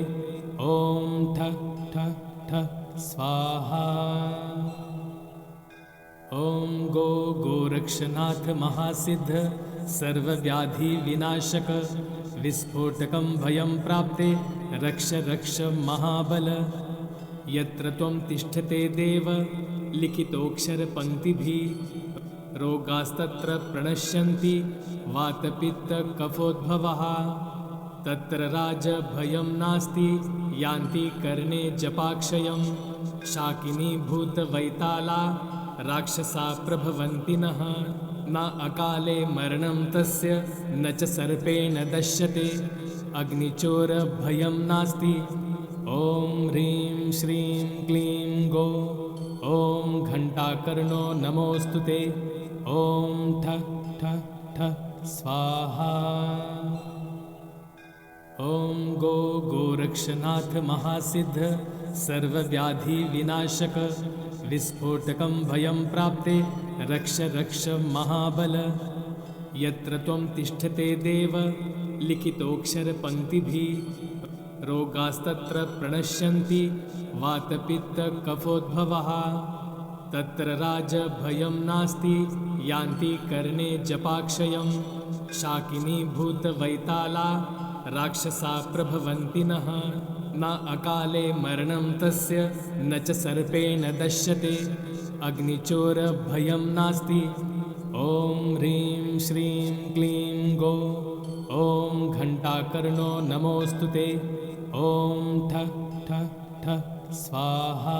ॐ ठ ठ ठ स्वाहा ॐ गो गोरक्षनाथ महासिद्ध सर्वव्याधिविनाशक विस्फोटकं भयं प्राप्ते रक्ष रक्ष महाबल यत्र त्वं तिष्ठते देव लिखितोऽक्षरपङ्क्तिभिः रोगास्तत्र प्रणश्यन्ति वातपित्तकफोद्भवः तत्र राजभयं नास्ति यान्ति कर्णे जपाक्षयं शाकिनी भूतवैताला राक्षसा प्रभवन्ति नः न अकाले मरणं तस्य न च सर्पेण दश्यते अग्निचोरभयं नास्ति ॐ ह्रीं श्रीं क्लीं गो ॐ घण्टाकर्णो नमोऽस्तु ते ॐ ठ ठ ठ स्वाहा ॐ गो गोरक्षनाथ महासिद्ध सर्वव्याधिविनाशक विस्फोटकं भयं प्राप्ते रक्ष रक्ष महाबल यत्र त्वं तिष्ठते देव लिखितोऽक्षरपङ्क्तिभिः रोगास्तत्र प्रणश्यन्ति वातपित्तकफोद्भवः तत्र राजभयं नास्ति यान्ति कर्णे जपाक्षयं शाकिनी भूतवैताला राक्षसा प्रभवन्ति नः न अकाले मरणं तस्य न च सर्पेण दश्यते अग्निचोरभयं नास्ति ॐ ह्रीं श्रीं क्लीं गो ॐ घण्टाकर्णो नमोऽस्तु ते ॐ ठ ठ ठ स्वाहा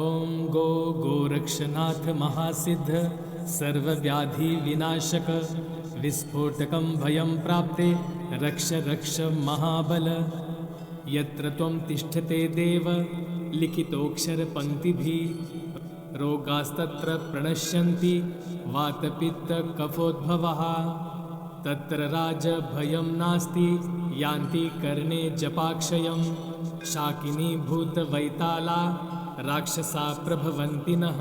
ॐ गो गोरक्षनाथ महासिद्ध सर्वव्याधिविनाशक विस्फोटकं भयं प्राप्ते रक्ष रक्ष महाबल यत्र त्वं तिष्ठते देव लिखितोऽक्षरपङ्क्तिभिः रोगास्तत्र प्रणश्यन्ति वातपित्तकफोद्भवः तत्र राजभयं नास्ति यान्ति कर्णे जपाक्षयं शाकिनी भूतवैताला राक्षसा प्रभवन्ति नः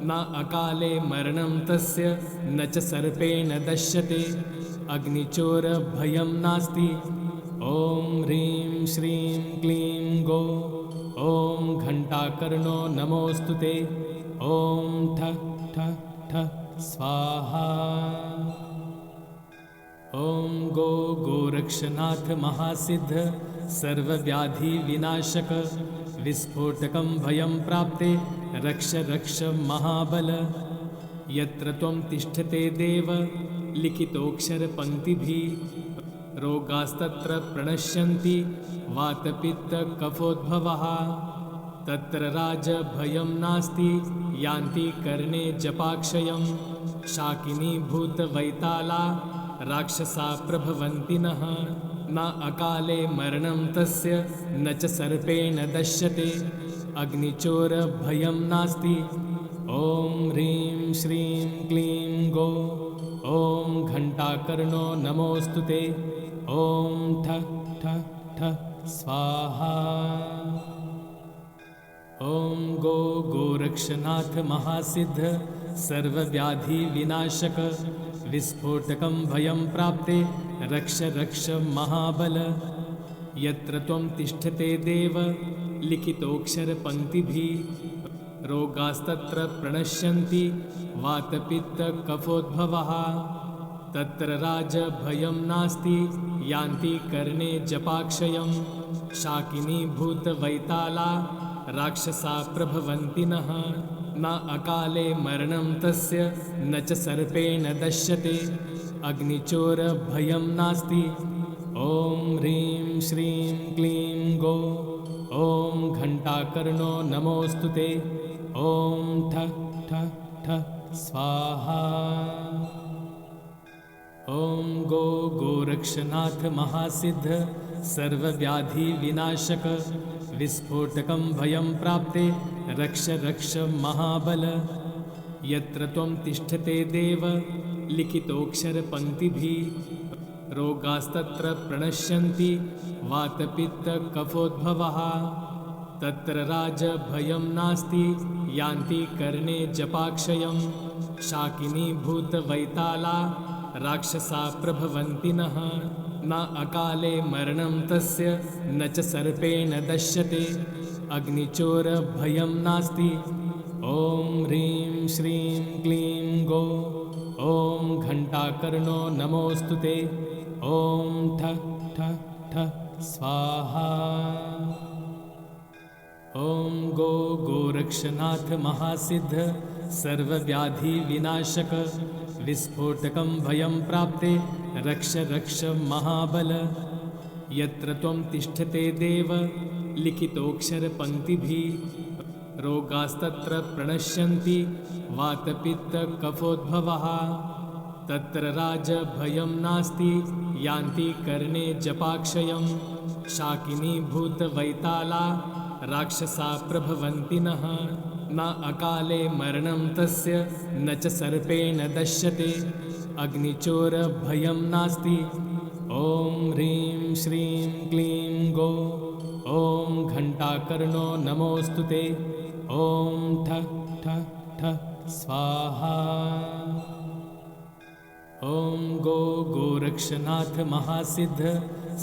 न अकाले मरणं तस्य न च सर्पेण दश्यते अग्निचोरभयं नास्ति ॐ ह्रीं श्रीं क्लीं गो ॐ घण्टाकर्णो नमोऽस्तु ते ॐ ठ ठ ठ स्वाहा ॐ गो गोरक्षनाथ महासिद्ध सर्वव्याधिविनाशक विस्फोटकं भयं प्राप्ते रक्ष रक्ष महाबल यत्र त्वं तिष्ठते देव लिखितोऽक्षरपङ्क्तिभिः रोगास्तत्र प्रणश्यन्ति वातपित्तकफोद्भवः तत्र राजभयं नास्ति यान्ति कर्णे जपाक्षयं शाकिनी भूतवैताला राक्षसा प्रभवन्ति नः न अकाले मरणं तस्य न च सर्पेण दश्यते अग्निचोरभयं नास्ति ॐ ह्रीं श्रीं क्लीं गो ॐ घण्टाकर्णो नमोऽस्तु ते ॐ ठ ठ ठ स्वाहा ॐ गो गोरक्षनाथ महासिद्ध सर्वव्याधिविनाशक विस्फोटकं भयं प्राप्ते रक्ष रक्ष महाबल यत्र त्वं तिष्ठते देव लिखितोऽक्षरपङ्क्तिभिः रोगास्तत्र प्रणश्यन्ति वातपित्तकफोद्भवः तत्र राजभयं नास्ति यान्ति कर्णे जपाक्षयं शाकिनी भूतवैताला राक्षसा प्रभवन्ति नः न अकाले मरणं तस्य न च सर्पेण दश्यते अग्निचोरभयं नास्ति ॐ ह्रीं श्रीं क्लीं गो ॐ घण्टाकर्णो नमोऽस्तु ते ॐ ठ ठ ठ स्वाहा ॐ गो गोरक्षनाथ महासिद्ध सर्वव्याधिविनाशक विस्फोटकं भयं प्राप्ते रक्ष रक्ष महाबल यत्र त्वं तिष्ठते देव लिखितोऽक्षरपङ्क्तिभिः रोगास्तत्र प्रणश्यन्ति वातपित्तकफोद्भवः तत्र राजभयं नास्ति यान्ति कर्णे जपाक्षयं शाकिनी भूतवैताला राक्षसा प्रभवन्ति नः न अकाले मरणं तस्य न च सर्पेण दश्यते अग्निचोरभयं नास्ति ॐ ह्रीं श्रीं क्लीं गो ॐ घण्टाकर्णो नमोऽस्तु ते ॐ ठ ठ ठ स्वाहा ॐ गो गोरक्षनाथ महासिद्ध सर्वव्याधि विनाशक विस्फोटकं भयं प्राप्ते रक्ष रक्ष महाबल। यत्र त्वं तिष्ठते देव लिखितोऽक्षरपङ्क्तिभिः रोगास्तत्र प्रणश्यन्ति वातपित्तकफोद्भवः। तत्र राजभयं नास्ति यान्ति कर्णे जपाक्षयं। शाकिनी भूतवैताला राक्षसा प्रभवन्ति नः। न अकाले मरणं तस्य न च सर्पेण दश्यते। अग्निचोरभयं नास्ति। ॐ ह्रीं श्रीं क्लीं गो। ॐ घण्टाकर्णो नमोऽस्तु ते। ॐ ठ ठ ठ स्वाहा। ॐ गो गोरक्षनाथ महासिद्ध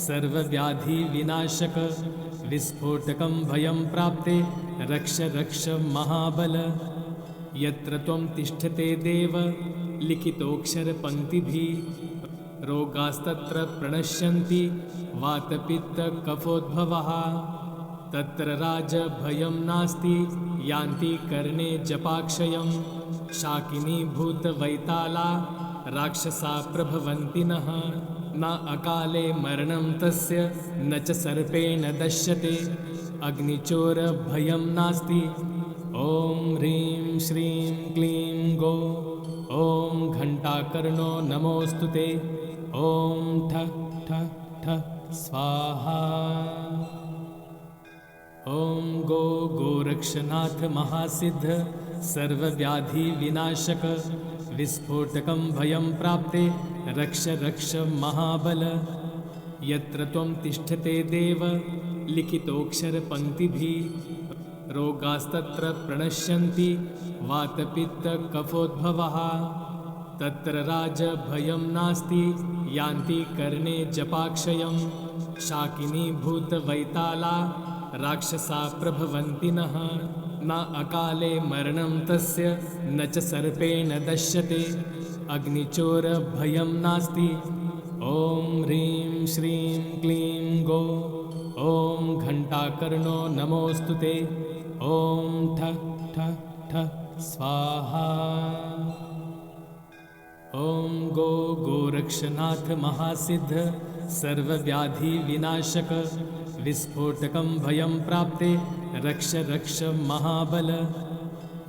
सर्वव्याधि विनाशक विस्फोटकं भयं प्राप्ते रक्ष रक्ष महाबल। यत्र त्वं तिष्ठते देव लिखितोऽक्षरपङ्क्तिभिः रोगास्तत्र प्रणश्यन्ति वातपित्तकफोद्भवः। तत्र राजभयं नास्ति यान्ति कर्णे जपाक्षयं। शाकिनी भूतवैताला राक्षसा प्रभवन्ति नः। न अकाले मरणं तस्य न च सर्पेण दश्यते। अग्निचोरभयं नास्ति। ॐ ह्रीं श्रीं क्लीं गो। ॐ घण्टाकर्णो नमोऽस्तु ते। ॐ ठ ठ ठ स्वाहा। ॐ गो गोरक्षनाथ महासिद्ध सर्वव्याधि विनाशक विस्फोटकं भयं प्राप्ते रक्ष रक्ष महाबल। यत्र त्वं तिष्ठते देव लिखितोऽक्षरपङ्क्तिभिः रोगास्तत्र प्रणश्यन्ति वातपित्तकफोद्भवः। तत्र राजभयं नास्ति यान्ति कर्णे जपाक्षयं। शाकिनी भूतवैताला राक्षसा प्रभवन्ति नः। न अकाले मरणं तस्य न च सर्पेण दश्यते। अग्निचोरभयं नास्ति। ॐ ह्रीं श्रीं क्लीं गो। ॐ घण्टाकर्णो नमोऽस्तु ते। ॐ ठ ठ ठ स्वाहा। ॐ गो गोरक्षनाथ महासिद्ध सर्वव्याधि विनाशक विस्फोटकं भयं प्राप्ते रक्ष रक्ष महाबल।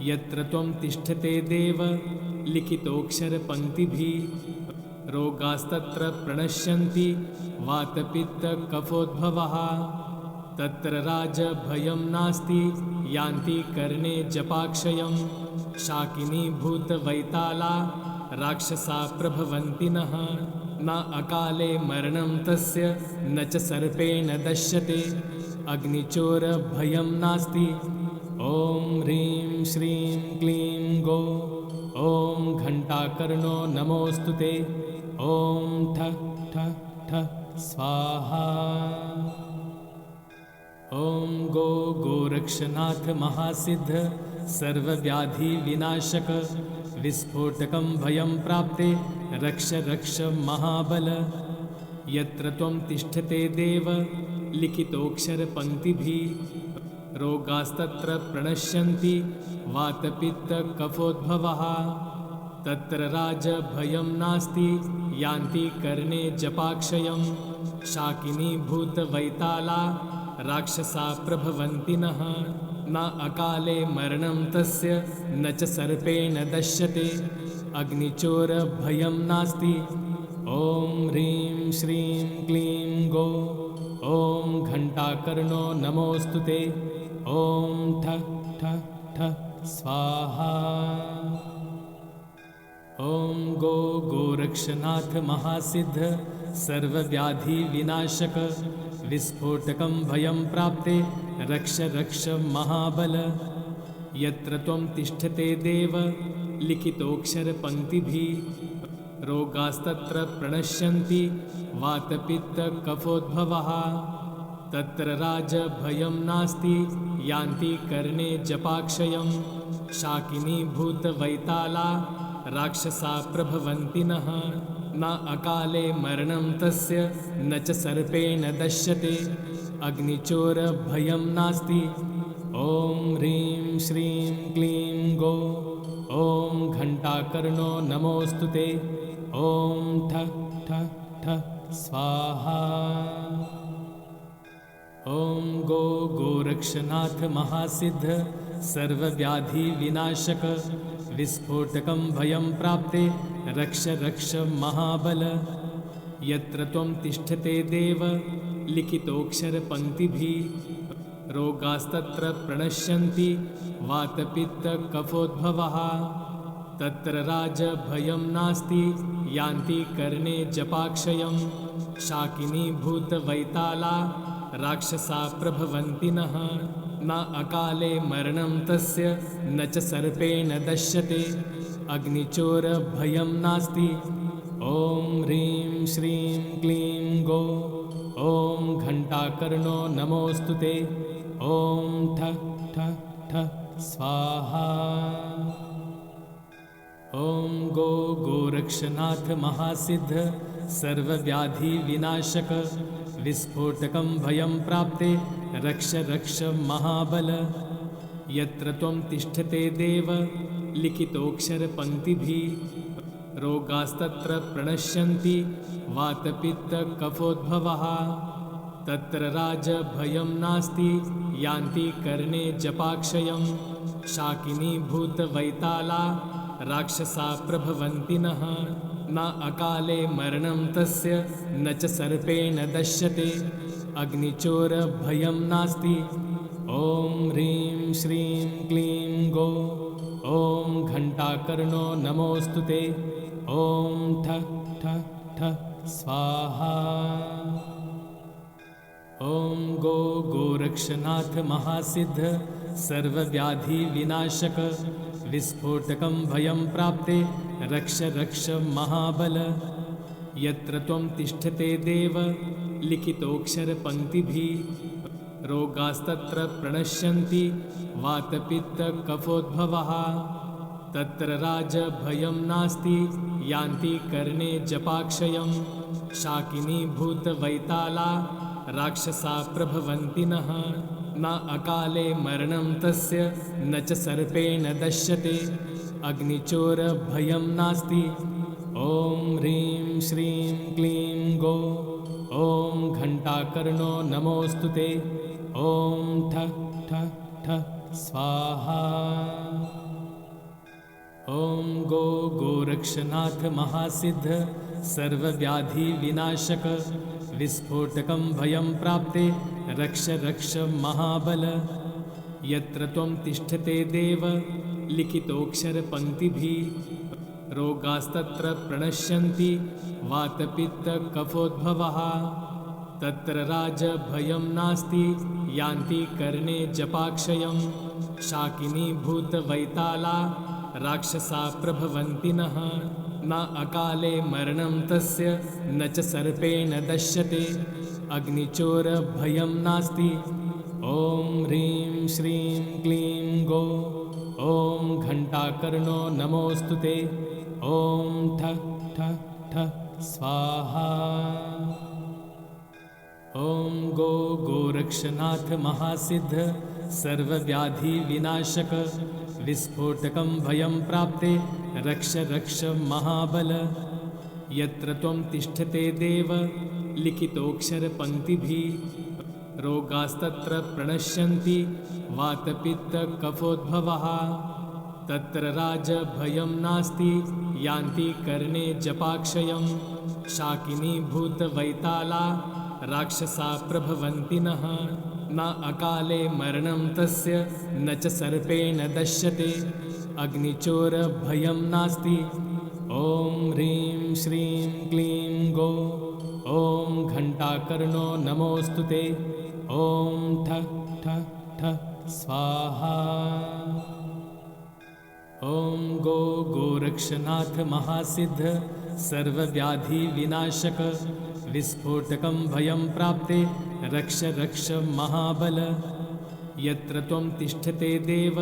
यत्र त्वं तिष्ठते देव लिखितोऽक्षरपङ्क्तिभिः रोगास्तत्र प्रणश्यन्ति वातपित्तकफोद्भवः। तत्र राजभयं नास्ति यान्ति कर्णे जपाक्षयं। शाकिनी भूतवैताला राक्षसा प्रभवन्ति नः। न अकाले मरणं तस्य न च सर्पेण दश्यते। अग्निचोरभयं नास्ति। ॐ ह्रीं श्रीं क्लीं गो। ॐ घण्टाकर्णो नमोऽस्तु ते। ॐ ठ ठ ठ स्वाहा। ॐ गो गोरक्षनाथ महासिद्ध सर्वव्याधि विनाशक विस्फोटकं भयं प्राप्ते रक्ष रक्ष महाबल। यत्र त्वं तिष्ठते देव लिखितोऽक्षरपङ्क्तिभिः रोगास्तत्र प्रणश्यन्ति वातपित्तकफोद्भवः। तत्र राजभयं नास्ति यान्ति कर्णे जपाक्षयं। शाकिनी भूतवैताला राक्षसा प्रभवन्ति नः। न अकाले मरणं तस्य न च सर्पेण दश्यते। अग्निचोरभयं नास्ति। ॐ ह्रीं श्रीं क्लीं गो। ॐ घण्टाकर्णो नमोऽस्तु ते। ॐ ठ ठ ठ स्वाहा। ॐ गो गोरक्षनाथ महासिद्ध सर्वव्याधि विनाशक विस्फोटकं भयं प्राप्ते रक्ष रक्ष महाबल। यत्र त्वं तिष्ठते देव लिखितोऽक्षरपङ्क्तिभिः रोगास्तत्र प्रणश्यन्ति वातपित्तकफोद्भवः। तत्र राजभयं नास्ति यान्ति कर्णे जपाक्षयं। शाकिनी भूतवैताला राक्षसा प्रभवन्ति नः। न अकाले मरणं तस्य न च सर्पेण दश्यते। अग्निचोरभयं नास्ति। ॐ ह्रीं श्रीं क्लीं गो ॐ घण्टाकर्णो नमोऽस्तु ते ॐ ठ ठ ठ स्वाहा। ॐ गो गोरक्षनाथ महासिद्ध सर्वव्याधि विनाशक विस्फोटकं भयं प्राप्ते रक्ष रक्ष महाबल। यत्र त्वं तिष्ठते देव लिखितोऽक्षरपङ्क्तिभिः रोगास्तत्र प्रणश्यन्ति वातपित्तकफोद्भवः। तत्र राजभयं नास्ति यान्ति कर्णे जपाक्षयं। शाकिनी भूतवैताला राक्षसा प्रभवन्ति नः। न अकाले मरणं तस्य न च सर्पेण दश्यते। अग्निचोरभयं नास्ति। ॐ ह्रीं श्रीं क्लीं गो ॐ घण्टाकर्णो नमोऽस्तु ते ॐ ठ ठ ठ स्वाहा। ॐ गो गोरक्षनाथ महासिद्ध सर्वव्याधि विनाशक विस्फोटकं भयं प्राप्ते रक्ष रक्ष महाबल। यत्र त्वं तिष्ठते देव लिखितोऽक्षरपङ्क्तिभिः रोगास्तत्र प्रणश्यन्ति वातपित्तकफोद्भवः। तत्र राजभयं नास्ति यान्ति कर्णे जपाक्षयं। शाकिनी भूतवैताला राक्षसा प्रभवन्ति नः। न अकाले मरणं तस्य न च सर्पेण दश्यते। अग्निचोरभयं नास्ति। ॐ ह्रीं श्रीं क्लीं गो ॐ घण्टाकर्णो नमोऽस्तु ते ॐ ठ ठ ठ स्वाहा। ॐ गो गोरक्षनाथ महासिद्ध सर्वव्याधि विनाशक विस्फोटकं भयं प्राप्ते रक्ष रक्ष महाबल। यत्र त्वं तिष्ठते देव लिखितोऽक्षरपङ्क्तिभिः रोगास्तत्र प्रणश्यन्ति वातपित्तकफोद्भवः। तत्र राजभयं नास्ति यान्ति कर्णे जपाक्षयं। शाकिनी भूतवैताला राक्षसा प्रभवन्ति नः। न अकाले मरणं तस्य न च सर्पेण दश्यते। अग्निचोरभयं नास्ति। ॐ ह्रीं श्रीं क्लीं गो ॐ घण्टाकर्णो नमोऽस्तु ते ॐ ठ ठ ठ स्वाहा। ॐ गो गोरक्षनाथ महासिद्ध सर्वव्याधि विनाशक विस्फोटकं भयं प्राप्ते रक्ष रक्ष महाबल। यत्र त्वं तिष्ठते देव लिखितोऽक्षरपङ्क्तिभिः रोगास्तत्र प्रणश्यन्ति वातपित्तकफोद्भवः। तत्र राजभयं नास्ति यान्ति कर्णे जपाक्षयं। शाकिनी भूतवैताला राक्षसा प्रभवन्ति नः। न अकाले मरणं तस्य न च सर्पेण दश्यते। अग्निचोरभयं नास्ति। ॐ ह्रीं श्रीं क्लीं गो ॐ घण्टाकर्णो नमोऽस्तु ते ॐ ठ ठ ठ स्वाहा। ॐ गो गोरक्षनाथ महासिद्ध सर्वव्याधि विनाशक विस्फोटकं भयं प्राप्ते रक्ष रक्ष महाबल। यत्र त्वं तिष्ठते देव लिखितोऽक्षरपङ्क्तिभिः रोगास्तत्र प्रणश्यन्ति वातपित्तकफोद्भवः। तत्र राजभयं नास्ति यान्ति कर्णे जपाक्षयं। शाकिनी भूतवैताला राक्षसा प्रभवन्ति नः। न अकाले मरणं तस्य न च सर्पेण दश्यते। अग्निचोरभयं नास्ति। ॐ ह्रीं श्रीं क्लीं गो ॐ घण्टाकर्णो नमोऽस्तु ते ॐ ठ ठ ठ स्वाहा। ॐ गो गोरक्षनाथ महासिद्ध सर्वव्याधि विनाशक विस्फोटकं भयं प्राप्ते रक्ष रक्ष महाबल। यत्र त्वं तिष्ठते देव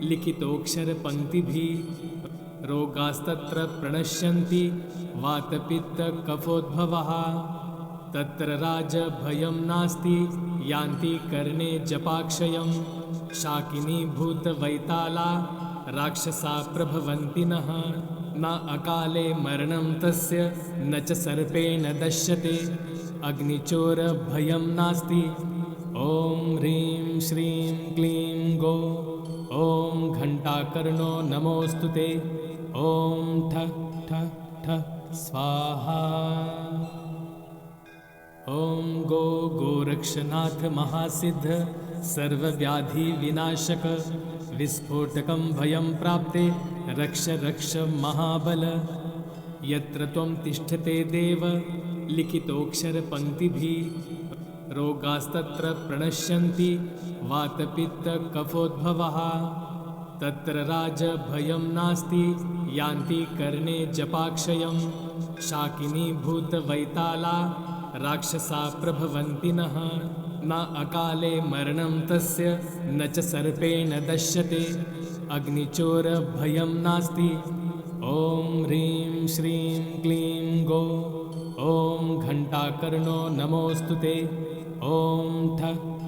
लिखितोऽक्षरपङ्क्तिभिः रोगास्तत्र प्रणश्यन्ति वातपित्तकफोद्भवः। तत्र राजभयं नास्ति यान्ति कर्णे जपाक्षयं। शाकिनी भूतवैताला राक्षसा प्रभवन्ति नः न अकाले मरणं तस्य न च सर्पेण दश्यते अग्निचोरभयं नास्ति ॐ ह्रीं श्रीं क्लीं गो ॐ घण्टाकर्णो नमोऽस्तु ते ॐ ठ ठ ठ स्वाहा ॐ गो गोरक्षनाथ महासिद्ध सर्वव्याधि विनाशक विस्फोटकं भयं प्राप्ते रक्ष रक्ष महाबल यत्र त्वं तिष्ठते देव लिखितोऽक्षरपङ्क्तिभिः रोगास्तत्र प्रणश्यन्ति वातपित्तकफोद्भवः तत्र राजभयं नास्ति यान्ति कर्णे जपाक्षयं शाकिनी भूतवैताला राक्षसा प्रभवन्ति नः न अकाले मरणं तस्य न च सर्पेण दश्यते अग्निचोरभयं नास्ति ॐ ह्रीं श्रीं क्लीं गो ॐ घण्टाकर्णो नमोऽस्तु ते ॐ ठ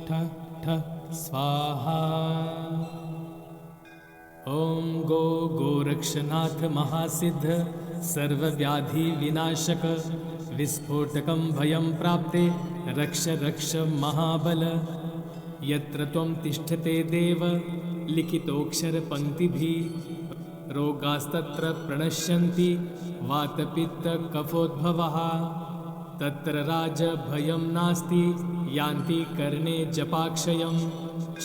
ठ ठ स्वाहा ॐ गो गोरक्षनाथ महासिद्ध सर्वव्याधि विनाशक विस्फोटकं भयं प्राप्ते रक्ष रक्ष महाबल यत्र त्वं तिष्ठते देव लिखितोऽक्षरपङ्क्तिभिः रोगास्तत्र प्रणश्यन्ति वातपित्तकफोद्भवः तत्र राजभयं नास्ति यान्ति कर्णे जपाक्षयं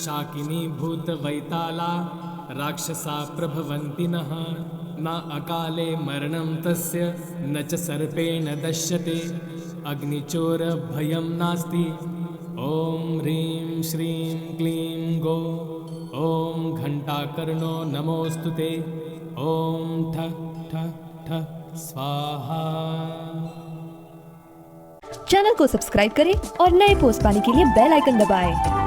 शाकिनी भूतवैताला राक्षसा प्रभवन्ति नः न अकाले मरणं तस्य न च सर्पेण दश्यते अग्निचोरभयं नास्ति ॐ ह्रीं श्रीं क्लीं गो ॐ घण्टाकर्णो नमोऽस्तु ते ॐ ठ ठ ठ स्वाहा। चैनल को सब्सक्राइब करें और नए पोस्ट पाने के लिए बेल आइकन दबाएं।